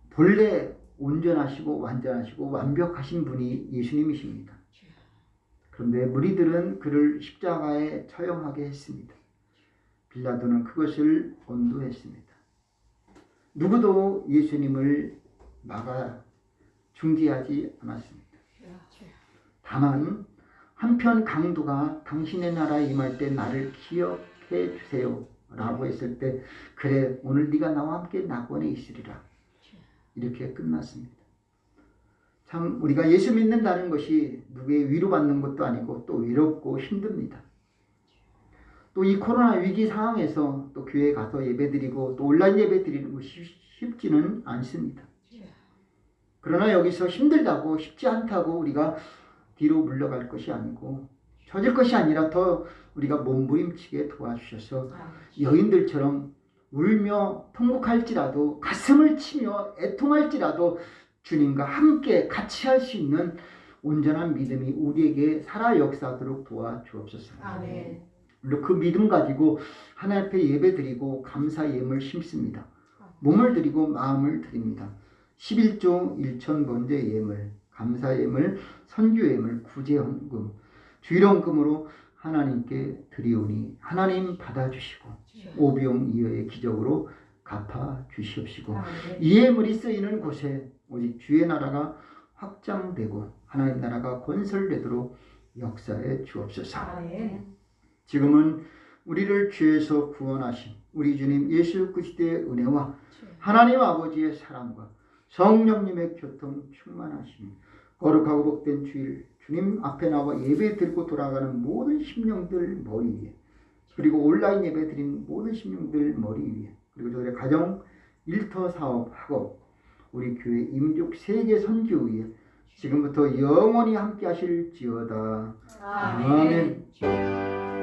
본래 온전하시고 완전하시고 완벽하신 분이 예수님이십니다. 그런데 무리들은 그를 십자가에 처형하게 했습니다. 빌라도는 그것을 온도했습니다. 누구도 예수님을 막아 중지하지 않았습니다. 다만 한편 강도가 당신의 나라에 임할 때 나를 기억해 주세요 라고 했을 때 그래 오늘 네가 나와 함께 낙원에 있으리라 이렇게 끝났습니다. 참 우리가 예수 믿는다는 것이 누구의 위로받는 것도 아니고 또 외롭고 힘듭니다. 또 이 코로나 위기 상황에서 또 교회에 가서 예배드리고 또 온라인 예배드리는 것이 쉽지는 않습니다. 그러나 여기서 힘들다고 쉽지 않다고 우리가 뒤로 물러갈 것이 아니고 처질 것이 아니라 더 우리가 몸부림치게 도와주셔서 여인들처럼 울며 통곡할지라도 가슴을 치며 애통할지라도 주님과 함께 같이 할 수 있는 온전한 믿음이 우리에게 살아 역사하도록 도와주옵소서. 아멘. 그 믿음 가지고 하나님 앞에 예배드리고 감사 예물 심습니다. 몸을 드리고 마음을 드립니다. 11조 1천 번째 예물, 감사 예물, 선교 예물, 구제 헌금, 주일헌금으로 하나님께 드리오니 하나님 받아주시고 오병이어의 기적으로 갚아 주시옵시고 이 예물이 쓰이는 곳에 오직 주의 나라가 확장되고 하나님 나라가 건설되도록 역사해 주옵소서. 아멘. 지금은 우리를 죄에서 구원하신 우리 주님 예수 그리스도의 은혜와 하나님 아버지의 사랑과 성령님의 교통 충만하심, 거룩하고 복된 주일 주님 앞에 나와 예배 드리고 돌아가는 모든 심령들 머리 위에, 그리고 온라인 예배 드린 모든 심령들 머리 위에, 그리고 저들의 가정, 일터, 사업, 학업, 우리 교회 임족 세계 선교 위에 지금부터 영원히 함께 하실지어다. 아멘. 아멘.